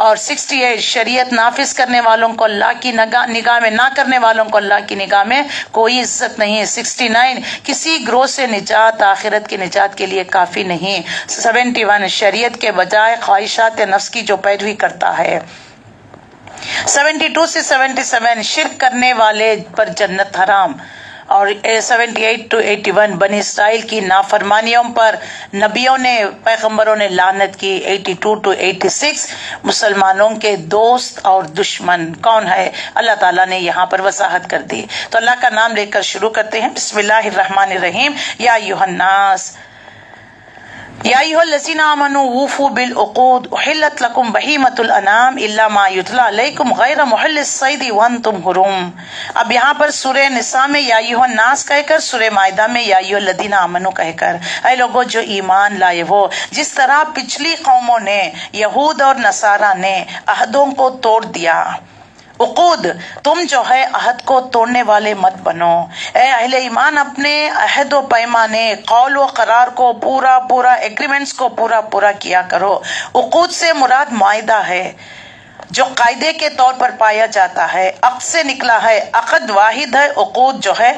اور 68 شریعت نافذ کرنے والوں کو اللہ کی نگاہ میں، نہ کرنے والوں کو اللہ کی نگاہ میں کوئی عزت نہیں، 69 کسی گروہ سے نجات آخرت کی نجات کے لیے کافی نہیں، 71 شریعت کے بجائے خواہشات نفس کی جو پیروی کرتا ہے، 72 سے 77 شرک کرنے والے پر جنت حرام، اور 78 to 81 بنی اسرائیل کی نافرمانیوں پر نبیوں نے، پیغمبروں نے لعنت کی، 82 to 86 مسلمانوں کے دوست اور دشمن کون ہے، اللہ تعالیٰ نے یہاں پر وضاحت کر دی۔ تو اللہ کا نام لے کر شروع کرتے ہیں، بسم اللہ الرحمن الرحیم، یا ایھا الناس یا ایھا الذین آمنوا اوفوا بالعقود احلت لکم بہیمۃ الانعام الا ما یتلی علیکم غیر محل الصید وانتم حرم۔ اب یہاں پر سورہ نساء میں یا ایھا الناس کہہ کر، سورہ مائدہ میں یا ایھا الذین آمنوا کہہ کر، اے لوگوں جو ایمان لائے ہو، جس طرح پچھلی قوموں نے، یہود اور نصارہ نے عہدوں کو توڑ دیا، عقود، تم جو ہے عہد کو توڑنے والے مت بنو۔ اے اہل ایمان اپنے عہد و پیمانے، قول و قرار کو پورا ایگریمنٹس کو پورا کیا کرو۔ عقود سے مراد معاہدہ ہے جو قاعدے کے طور پر پایا جاتا ہے، عقد سے نکلا ہے، عقد واحد ہے، عقود جو ہے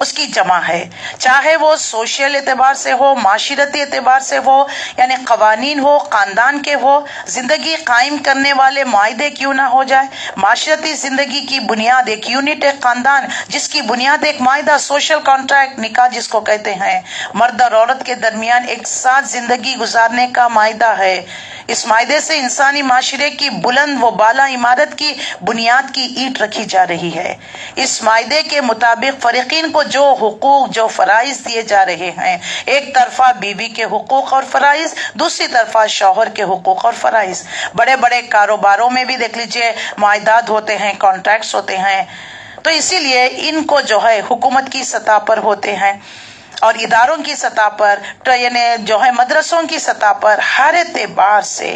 اس کی جمع ہے، چاہے وہ سوشل اعتبار سے ہو، معاشرتی اعتبار سے ہو، یعنی قوانین ہو، خاندان کے ہو، زندگی قائم کرنے والے معاہدے کیوں نہ ہو جائے۔ معاشرتی زندگی کی بنیاد ایک یونٹ، ایک خاندان جس کی بنیاد ایک معاہدہ، سوشل کانٹریکٹ، نکاح جس کو کہتے ہیں، مرد اور عورت کے درمیان ایک ساتھ زندگی گزارنے کا معاہدہ ہے۔ اس معاہدے سے انسانی معاشرے کی بلند و بالا عمارت کی بنیاد کی اینٹ رکھی جا رہی ہے۔ اس معاہدے کے مطابق فریقین کو جو حقوق، جو فرائض دیے جا رہے ہیں، ایک طرفہ بیوی کے حقوق اور فرائض، دوسری طرفہ شوہر کے حقوق اور فرائض۔ بڑے بڑے کاروباروں میں بھی دیکھ لیجئے معاہدات ہوتے ہیں، کانٹریکٹس ہوتے ہیں، تو اسی لیے ان کو جو ہے حکومت کی سطح پر ہوتے ہیں اور اداروں کی سطح پر، یعنی جو ہے مدرسوں کی سطح پر، ہر اعتبار سے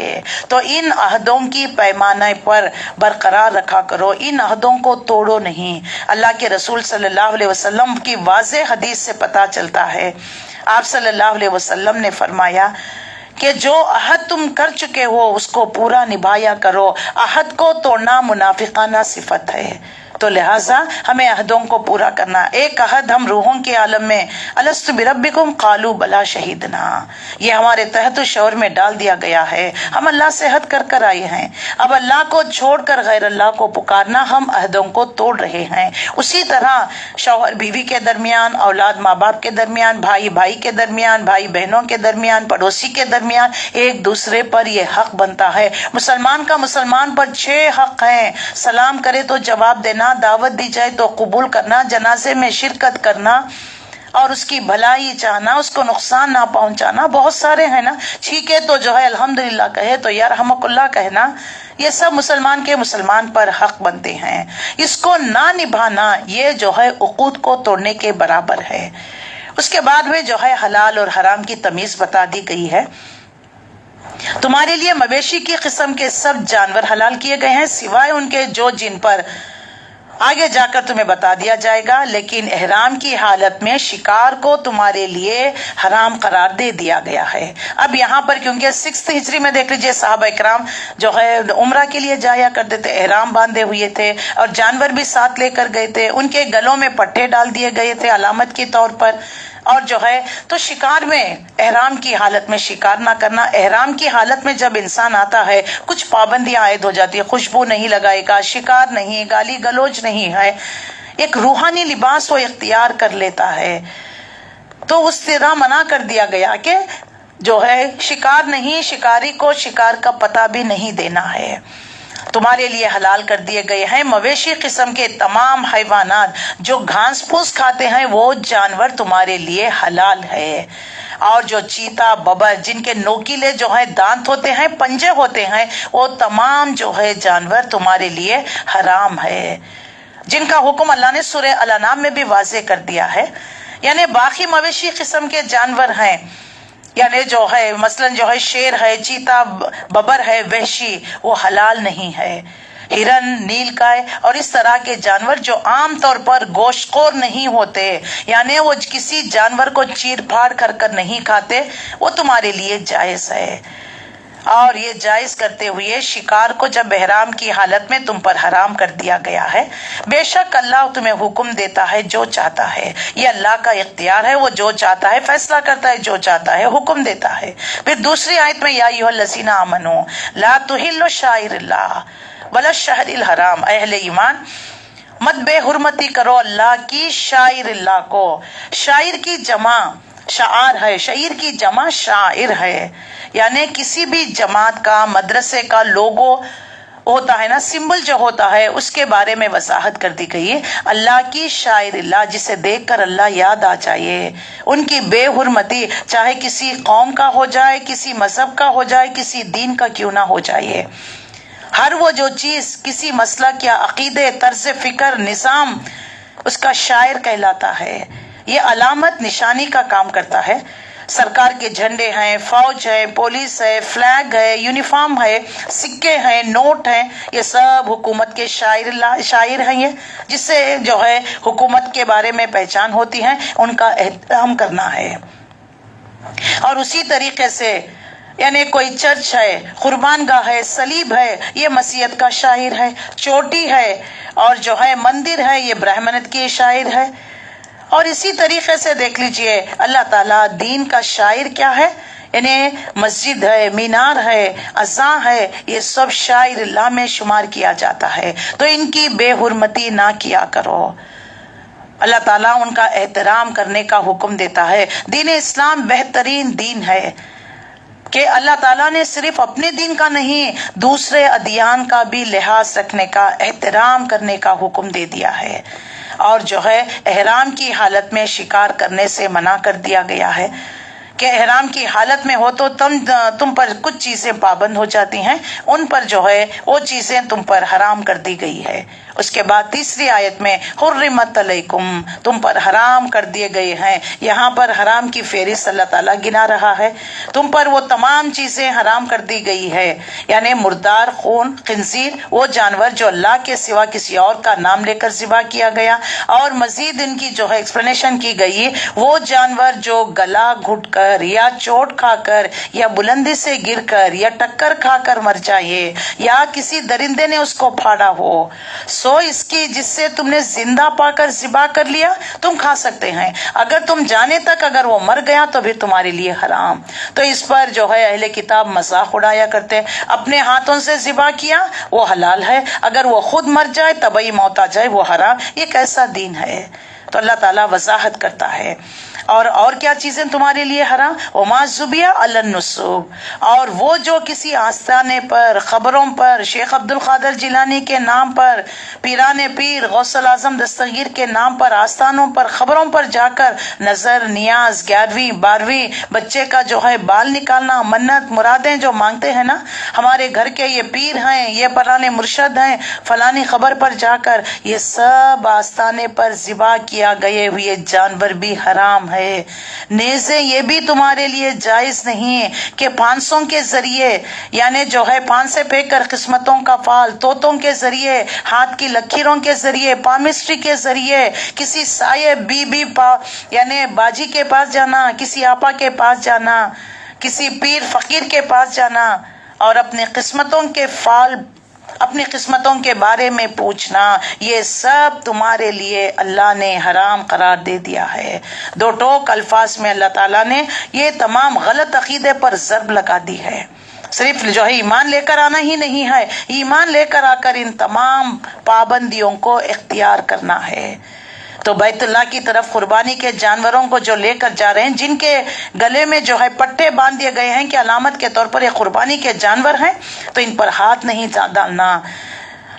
تو ان عہدوں کی پیمانے پر برقرار رکھا کرو، ان عہدوں کو توڑو نہیں۔ اللہ کے رسول صلی اللہ علیہ وسلم کی واضح حدیث سے پتہ چلتا ہے، آپ صلی اللہ علیہ وسلم نے فرمایا کہ جو عہد تم کر چکے ہو اس کو پورا نبھایا کرو، عہد کو توڑنا منافقانہ صفت ہے، تو لہٰذا ہمیں عہدوں کو پورا کرنا۔ ایک عہد ہم روحوں کے عالم میں الست بربکم قالوا بلا شہیدنا، یہ ہمارے تحت شعور میں ڈال دیا گیا ہے، ہم اللہ سے عہد کر کر آئے ہیں، اب اللہ کو چھوڑ کر غیر اللہ کو پکارنا ہم عہدوں کو توڑ رہے ہیں۔ اسی طرح شوہر بیوی کے درمیان، اولاد ماں باپ کے درمیان، بھائی بھائی کے درمیان، بھائی بہنوں کے درمیان، پڑوسی کے درمیان ایک دوسرے پر یہ حق بنتا ہے۔ مسلمان کا مسلمان پر 6 حق ہیں، سلام کرے تو جواب دینا، دعوت دی جائے تو قبول کرنا، جنازے میں شرکت کرنا اور اس کی بھلائی چاہنا، اس کو نقصان نہ پہنچانا، بہت سارے ہیں نا، چھینکے تو جو ہے الحمدللہ کہے تو یرحمک اللہ کہنا، یہ سب مسلمان کے مسلمان پر حق بنتے ہیں۔ اس کو نہ نبھانا یہ جو ہے عقود کو توڑنے کے برابر ہے۔ اس کے بعد میں جو ہے حلال اور حرام کی تمیز بتا دی گئی ہے۔ تمہارے لیے مویشی کی قسم کے سب جانور حلال کیے گئے ہیں سوائے ان کے جو جن پر آگے جا کر تمہیں بتا دیا جائے گا، لیکن احرام کی حالت میں شکار کو تمہارے لیے حرام قرار دے دیا گیا ہے۔ اب یہاں پر کیونکہ 6 ہجری میں دیکھ لیجئے صحابہ اکرام جو ہے عمرہ کے لیے جایا کرتے تھے، احرام باندھے ہوئے تھے اور جانور بھی ساتھ لے کر گئے تھے، ان کے گلوں میں پٹھے ڈال دیے گئے تھے علامت کے طور پر، اور جو ہے تو شکار میں احرام کی حالت میں شکار نہ کرنا۔ احرام کی حالت میں جب انسان آتا ہے کچھ پابندیاں عائد ہو جاتی ہے، خوشبو نہیں لگائے گا، شکار نہیں، گالی گلوچ نہیں ہے، ایک روحانی لباس وہ اختیار کر لیتا ہے، تو اس طرح منع کر دیا گیا کہ جو ہے شکار نہیں، شکاری کو شکار کا پتہ بھی نہیں دینا ہے۔ تمہارے لیے حلال کر دیے گئے ہیں مویشی قسم کے تمام حیوانات جو گھاس پھوس کھاتے ہیں، وہ جانور تمہارے لیے حلال ہے، اور جو چیتا، ببر، جن کے نوکیلے جو ہے دانت ہوتے ہیں، پنجے ہوتے ہیں، وہ تمام جو ہے جانور تمہارے لیے حرام ہے، جن کا حکم اللہ نے سورہ الانعام میں بھی واضح کر دیا ہے۔ یعنی باقی مویشی قسم کے جانور ہیں، یعنی جو ہے مثلا جو ہے شیر ہے، چیتا، ببر ہے، وحشی، وہ حلال نہیں ہے۔ ہرن، نیل گائے اور اس طرح کے جانور جو عام طور پر گوشت خور نہیں ہوتے، یعنی وہ کسی جانور کو چیر پھاڑ کر نہیں کھاتے، وہ تمہارے لیے جائز ہے۔ اور یہ جائز کرتے ہوئے شکار کو جب احرام کی حالت میں تم پر حرام کر دیا گیا ہے، بے شک اللہ تمہیں حکم دیتا ہے جو چاہتا ہے، یہ اللہ کا اختیار ہے، وہ جو چاہتا ہے فیصلہ کرتا ہے، جو چاہتا ہے حکم دیتا ہے۔ پھر دوسری آیت میں یا ایھا الذین آمنوا لا تحلوا شعائر اللہ ولا الشہر الحرام، اہل ایمان مت بے حرمتی کرو اللہ کی شاعر اللہ کو۔ شاعر کی جمع شعار ہے، شعیر کی جمع شاعر ہے، یعنی کسی بھی جماعت کا، مدرسے کا لوگو ہوتا ہے نا، سمبل جو ہوتا ہے، اس کے بارے میں وضاحت کر دی گئی ہے۔ اللہ کی شاعر اللہ، جسے دیکھ کر اللہ یاد آ جائے، ان کی بے حرمتی چاہے کسی قوم کا ہو جائے، کسی مذہب کا ہو جائے، کسی دین کا کیوں نہ ہو جائے، ہر وہ جو چیز کسی مسلک یا عقیدے، طرز فکر، نظام، اس کا شاعر کہلاتا ہے۔ یہ علامت نشانی کا کام کرتا ہے۔ سرکار کے جھنڈے ہیں، فوج ہے، پولیس ہے، فلیگ ہے، یونیفارم ہے، سکے ہیں، نوٹ ہیں، یہ سب حکومت کے شاعر ہیں، یہ جس سے جو ہے حکومت کے بارے میں پہچان ہوتی ہے، ان کا احترام کرنا ہے۔ اور اسی طریقے سے یعنی کوئی چرچ ہے، قربان گاہ ہے، صلیب ہے، یہ مسیحیت کا شاعر ہے، چوٹی ہے اور جو ہے مندر ہے، یہ برہمنت کی شاعر ہے، اور اسی طریقے سے دیکھ لیجئے اللہ تعالیٰ دین کا شاعر کیا ہے، انہیں مسجد ہے، مینار ہے، اذاں ہے، یہ سب شاعر اللہ میں شمار کیا جاتا ہے، تو ان کی بے حرمتی نہ کیا کرو۔ اللہ تعالیٰ ان کا احترام کرنے کا حکم دیتا ہے۔ دین اسلام بہترین دین ہے کہ اللہ تعالیٰ نے صرف اپنے دین کا نہیں، دوسرے ادیان کا بھی لحاظ رکھنے کا، احترام کرنے کا حکم دے دیا ہے، اور جو ہے احرام کی حالت میں شکار کرنے سے منع کر دیا گیا ہے کہ احرام کی حالت میں ہو تو تم پر کچھ چیزیں پابند ہو جاتی ہیں، ان پر جو ہے وہ چیزیں تم پر حرام کر دی گئی ہے۔ اس کے بعد تیسری آیت میں حرمت علیکم، تم پر حرام کر دیے گئے ہیں، یہاں پر حرام کی فہرست اللہ تعالیٰ گنا رہا ہے، تم پر وہ تمام چیزیں حرام کر دی گئی ہے، یعنی مردار، خون، خنزیر، وہ جانور جو اللہ کے سوا کسی اور کا نام لے کر ذبح کیا گیا، اور مزید ان کی جو ہے ایکسپلینیشن کی گئی، وہ جانور جو گلا گھٹ کر یا چوٹ کھا کر یا بلندی سے گر کر یا ٹکر کھا کر مر جائے یا کسی درندے نے اس کو پھاڑا ہو، سو اس کی جس سے تم نے زندہ پا کر ذبح کر لیا تم کھا سکتے ہیں، اگر تم جانے تک اگر وہ مر گیا تو پھر تمہارے لیے حرام۔ تو اس پر جو ہے اہل کتاب مذاق اڑایا کرتے، اپنے ہاتھوں سے ذبح کیا وہ حلال ہے، اگر وہ خود مر جائے، طبعی موت آ جائے، وہ حرام۔ یہ کیسا دین ہے؟ تو اللہ تعالیٰ وضاحت کرتا ہے۔ اور کیا چیزیں تمہارے لیے حرام؟ وما ذبح علی النصب، اور وہ جو کسی آستانے پر، خبروں پر، شیخ عبد القادر جیلانی کے نام پر، پیران پیر، غوث الاعظم دستگیر کے نام پر، آستانوں پر، خبروں پر جا کر نظر، نیاز، 11ویں 12ویں بچے کا جو ہے بال نکالنا، منت مرادیں جو مانگتے ہیں نا، ہمارے گھر کے یہ پیر ہیں، یہ فلانے مرشد ہیں، فلانی خبر پر جا کر، یہ سب آستانے پر ذبح کیا گئے ہوئے جانور بھی حرام ہے۔ نیزے یہ بھی تمہارے لیے جائز نہیں کہ پانسوں کے ذریعے، یعنی جو ہے پانسے پھینک کر قسمتوں کا فال، طوطوں کے ذریعے، ہاتھ کی لکیروں کے ذریعے، پامسٹری کے ذریعے کسی سائے یعنی باجی کے پاس جانا، کسی آپا کے پاس جانا، کسی پیر فقیر کے پاس جانا اور اپنی قسمتوں کے فال، اپنی قسمتوں کے بارے میں پوچھنا، یہ سب تمہارے لیے اللہ نے حرام قرار دے دیا ہے۔ دو ٹوک الفاظ میں اللہ تعالیٰ نے یہ تمام غلط عقیدے پر ضرب لگا دی ہے۔ صرف جو ہے ایمان لے کر آنا ہی نہیں ہے، ایمان لے کر آ کر ان تمام پابندیوں کو اختیار کرنا ہے۔ تو بیت اللہ کی طرف قربانی کے جانوروں کو جو لے کر جا رہے ہیں، جن کے گلے میں جو ہے پٹے باندھ دیے گئے ہیں کہ علامت کے طور پر یہ قربانی کے جانور ہیں، تو ان پر ہاتھ نہیں ڈالنا۔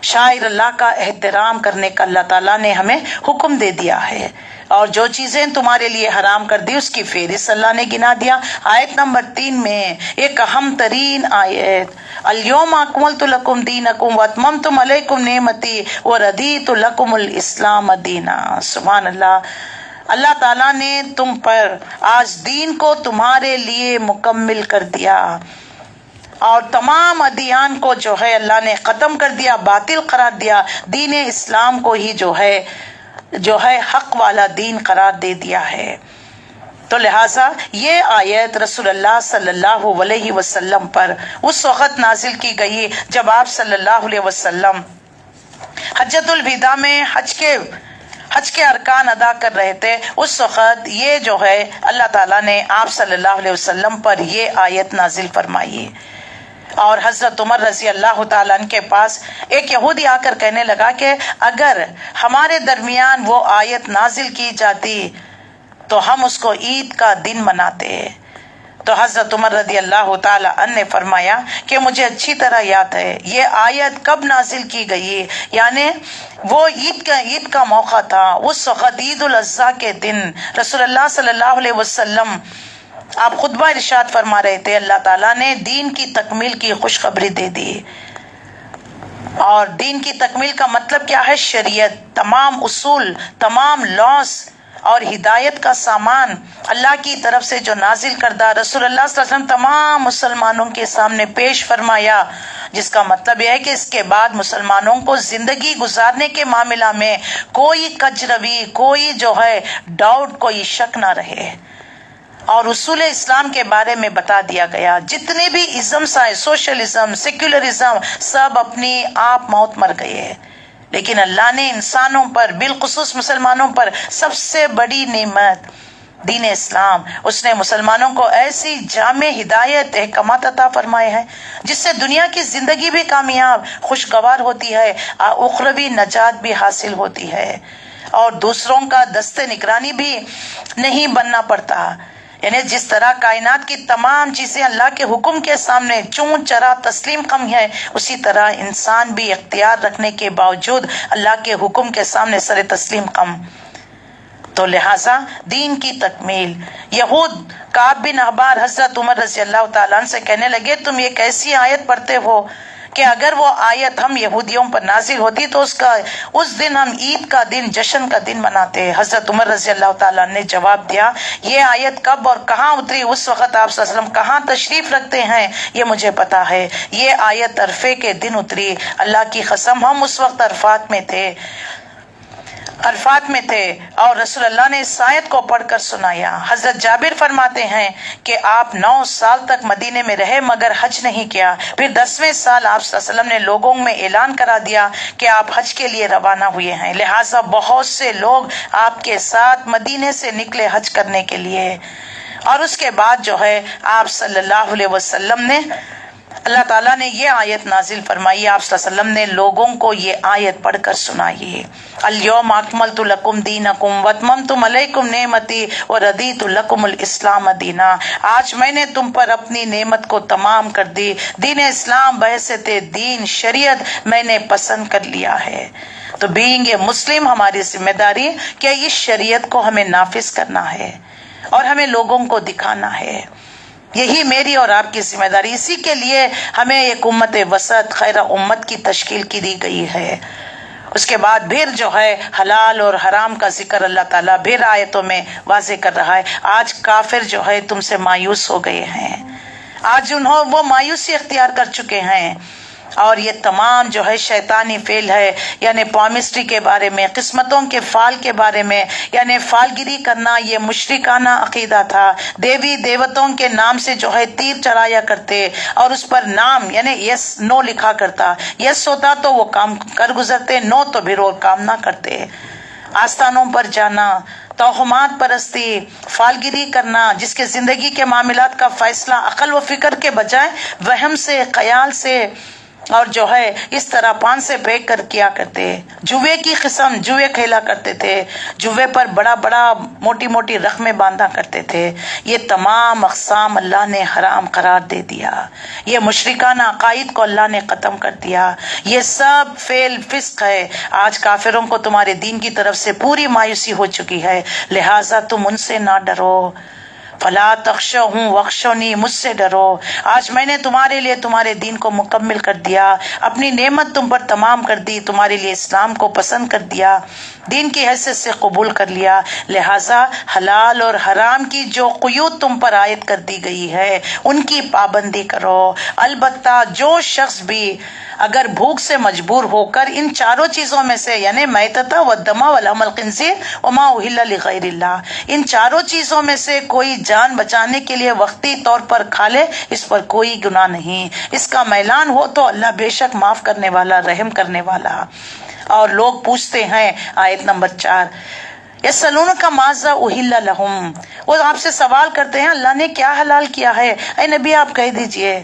شاعر اللہ کا احترام کرنے کا اللہ تعالیٰ نے ہمیں حکم دے دیا ہے، اور جو چیزیں تمہارے لیے حرام کر دی اس کی فہرست اللہ نے گنا دیا۔ آیت نمبر 3 میں ایک اہم ترین آیت، الیوم اکملت لکم دینکم واتممت علیکم نعمتی ورضیت لکم الاسلام دینا۔ سبحان اللہ، اللہ تعالیٰ نے تم پر آج دین کو تمہارے لیے مکمل کر دیا، اور تمام ادیان کو جو ہے اللہ نے ختم کر دیا، باطل قرار دیا، دین اسلام کو ہی جو ہے حق والا دین قرار دے دیا ہے۔ تو لہٰذا یہ آیت رسول اللہ صلی اللہ علیہ وسلم پر اس وقت نازل کی گئی جب آپ صلی اللہ علیہ وسلم حجۃ الوداع میں حج کے ارکان ادا کر رہے تھے۔ اس وقت یہ جو ہے اللہ تعالیٰ نے آپ صلی اللہ علیہ وسلم پر یہ آیت نازل فرمائی، اور حضرت عمر رضی اللہ تعالیٰ عنہ کے پاس ایک یہودی آ کر کہنے لگا کہ اگر ہمارے درمیان وہ آیت نازل کی جاتی تو ہم اس کو عید کا دن مناتے۔ تو حضرت عمر رضی اللہ تعالی عنہ نے فرمایا کہ مجھے اچھی طرح یاد ہے یہ آیت کب نازل کی گئی، یعنی وہ عید کا موقع تھا، اس وقت عید الاضحیٰ کے دن رسول اللہ صلی اللہ علیہ وسلم آپ خطبہ ارشاد فرما رہے تھے، اللہ تعالیٰ نے دین کی تکمیل کی خوشخبری دے دی۔ اور دین کی تکمیل کا مطلب کیا ہے؟ شریعت، تمام اصول، تمام لاز اور ہدایت کا سامان اللہ کی طرف سے جو نازل کردہ رسول اللہ صلی اللہ علیہ وسلم تمام مسلمانوں کے سامنے پیش فرمایا، جس کا مطلب یہ ہے کہ اس کے بعد مسلمانوں کو زندگی گزارنے کے معاملہ میں کوئی کج روی، کوئی جو ہے ڈاؤٹ، کوئی شک نہ رہے، اور اصول اسلام کے بارے میں بتا دیا گیا۔ جتنے بھی ازمس آئے، سوشلزم، سیکولرزم، سب اپنی آپ موت مر گئے، لیکن اللہ نے انسانوں پر بالخصوص مسلمانوں پر سب سے بڑی نعمت دین اسلام، اس نے مسلمانوں کو ایسی جامع ہدایت احکامات عطا فرمائے ہیں جس سے دنیا کی زندگی بھی کامیاب خوشگوار ہوتی ہے، اخروی نجات بھی حاصل ہوتی ہے، اور دوسروں کا دست نگرانی بھی نہیں بننا پڑتا۔ یعنی جس طرح کائنات کی تمام چیزیں اللہ کے حکم کے سامنے چون چرا تسلیم کم ہے، اسی طرح انسان بھی اختیار رکھنے کے باوجود اللہ کے حکم کے سامنے سر تسلیم کم۔ تو لہٰذا دین کی تکمیل، یہود کعب بن احبار حضرت عمر رضی اللہ تعالیٰ عنہ سے کہنے لگے تم یہ کیسی آیت پڑھتے ہو کہ اگر وہ آیت ہم یہودیوں پر نازل ہوتی تو اس دن ہم عید کا دن، جشن کا دن مناتے۔ حضرت عمر رضی اللہ تعالیٰ نے جواب دیا یہ آیت کب اور کہاں اتری، اس وقت آپ صلی اللہ علیہ وسلم کہاں تشریف رکھتے ہیں یہ مجھے پتا ہے۔ یہ آیت عرفے کے دن اتری، اللہ کی قسم ہم اس وقت عرفات میں تھے اور رسول اللہ نے اس آیت کو پڑھ کر سنایا۔ حضرت جابر فرماتے ہیں کہ آپ 9 سال تک مدینے میں رہے مگر حج نہیں کیا، پھر 10ویں سال آپ صلی اللہ علیہ وسلم نے لوگوں میں اعلان کرا دیا کہ آپ حج کے لیے روانہ ہوئے ہیں، لہٰذا بہت سے لوگ آپ کے ساتھ مدینے سے نکلے حج کرنے کے لیے۔ اور اس کے بعد جو ہے آپ صلی اللہ علیہ وسلم نے، اللہ تعالیٰ نے یہ آیت نازل فرمائی، آپ صلی اللہ علیہ وسلم نے لوگوں کو یہ آیت پڑھ کر سنائی، الیوم اکملت لکم دینکم واتممت علیکم نعمتی وردیت لکم الاسلام دینا، آج میں نے تم پر اپنی نعمت کو تمام کر دی، دین اسلام بحیثیت دین شریعت میں نے پسند کر لیا ہے۔ تو بینگ اے مسلم ہماری ذمہ داری کہ اس شریعت کو ہمیں نافذ کرنا ہے اور ہمیں لوگوں کو دکھانا ہے، یہی میری اور آپ کی ذمہ داری۔ اسی کے لیے ہمیں ایک امت وسط خیر امت کی تشکیل کی دی گئی ہے۔ اس کے بعد پھر جو ہے حلال اور حرام کا ذکر اللہ تعالیٰ پھر آیتوں میں واضح کر رہا ہے۔ آج کافر جو ہے تم سے مایوس ہو گئے ہیں، آج وہ مایوسی اختیار کر چکے ہیں، اور یہ تمام جو ہے شیطانی فعل ہے، یعنی پامسٹری کے بارے میں، قسمتوں کے فال کے بارے میں، یعنی فالگیری کرنا، یہ مشرکانہ عقیدہ تھا۔ دیوی دیوتوں کے نام سے جو ہے تیر چلایا کرتے اور اس پر نام یعنی یس نو لکھا کرتا، یس ہوتا تو وہ کام کر گزرتے، نو تو پھر وہ کام نہ کرتے۔ آستانوں پر جانا، توہمات پرستی، فالگیری کرنا، جس کے زندگی کے معاملات کا فیصلہ عقل و فکر کے بجائے وہم سے، خیال سے اور جو ہے اس طرح پان سے پھینک کر کیا کرتے۔ جوے کی قسم جوے کھیلا کرتے تھے، جوے پر بڑا بڑا موٹی موٹی رقمیں باندھا کرتے تھے۔ یہ تمام اقسام اللہ نے حرام قرار دے دیا، یہ مشرکانہ عقائد کو اللہ نے ختم کر دیا، یہ سب فعل فسق ہے۔ آج کافروں کو تمہارے دین کی طرف سے پوری مایوسی ہو چکی ہے، لہٰذا تم ان سے نہ ڈرو، فلا تخشوہم واخشونی، مجھ سے ڈرو۔ آج میں نے تمہارے لیے تمہارے دین کو مکمل کر دیا، اپنی نعمت تم پر تمام کر دی، تمہارے لیے اسلام کو پسند کر دیا، دین کی حیثیت سے قبول کر لیا، لہٰذا حلال اور حرام کی جو قیود تم پر عائد کر دی گئی ہے ان کی پابندی کرو۔ البتہ جو شخص بھی اگر بھوک سے مجبور ہو کر ان چاروں چیزوں میں سے یعنی میتۃ والدم ولحم الخنزیر وما اہل لغیر اللہ، ان چاروں چیزوں میں سے کوئی جان بچانے کے لیے وقتی طور پر کھا لے، اس پر کوئی گناہ نہیں، اس کا میلان ہو تو اللہ بے شک معاف کرنے والا، رحم کرنے والا۔ اور لوگ پوچھتے ہیں، آیت نمبر 4، یسألونک ماذا احل لہم، وہ آپ سے سوال کرتے ہیں اللہ نے کیا حلال کیا ہے، اے نبی آپ کہہ دیجئے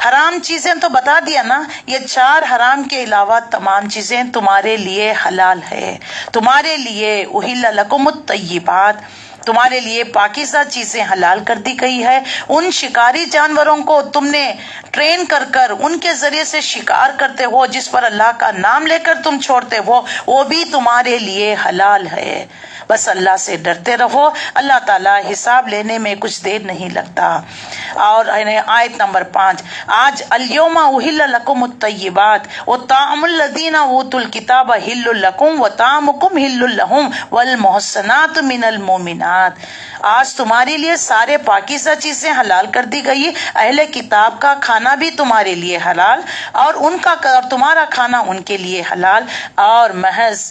حرام چیزیں تو بتا دیا نا، یہ 4 حرام کے علاوہ تمام چیزیں تمہارے لیے حلال ہے، تمہارے لیے احل لکم الطیبات، تمہارے لیے پاکیزہ چیزیں حلال کر دی گئی ہے۔ ان شکاری جانوروں کو تم نے ٹرین کر کر ان کے ذریعے سے شکار کرتے ہو، جس پر اللہ کا نام لے کر تم چھوڑتے ہو، وہ بھی تمہارے لیے حلال ہے۔ بس اللہ سے ڈرتے رہو، اللہ تعالیٰ حساب لینے میں کچھ دیر نہیں لگتا۔ اور آیت نمبر 5، آج الیوم احل لکم الطیبات وطعام الذین اوتوا الکتاب حل لکم وطعامکم حل لہم والمحصنات من المؤمنات، آج تمہارے لیے سارے پاکیزہ چیزیں حلال کر دی گئی، اہل کتاب کا کھانا بھی تمہارے لیے حلال اور تمہارا کھانا ان کے لیے حلال، اور محض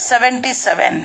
77।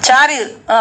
4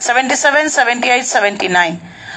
77, 78, 79।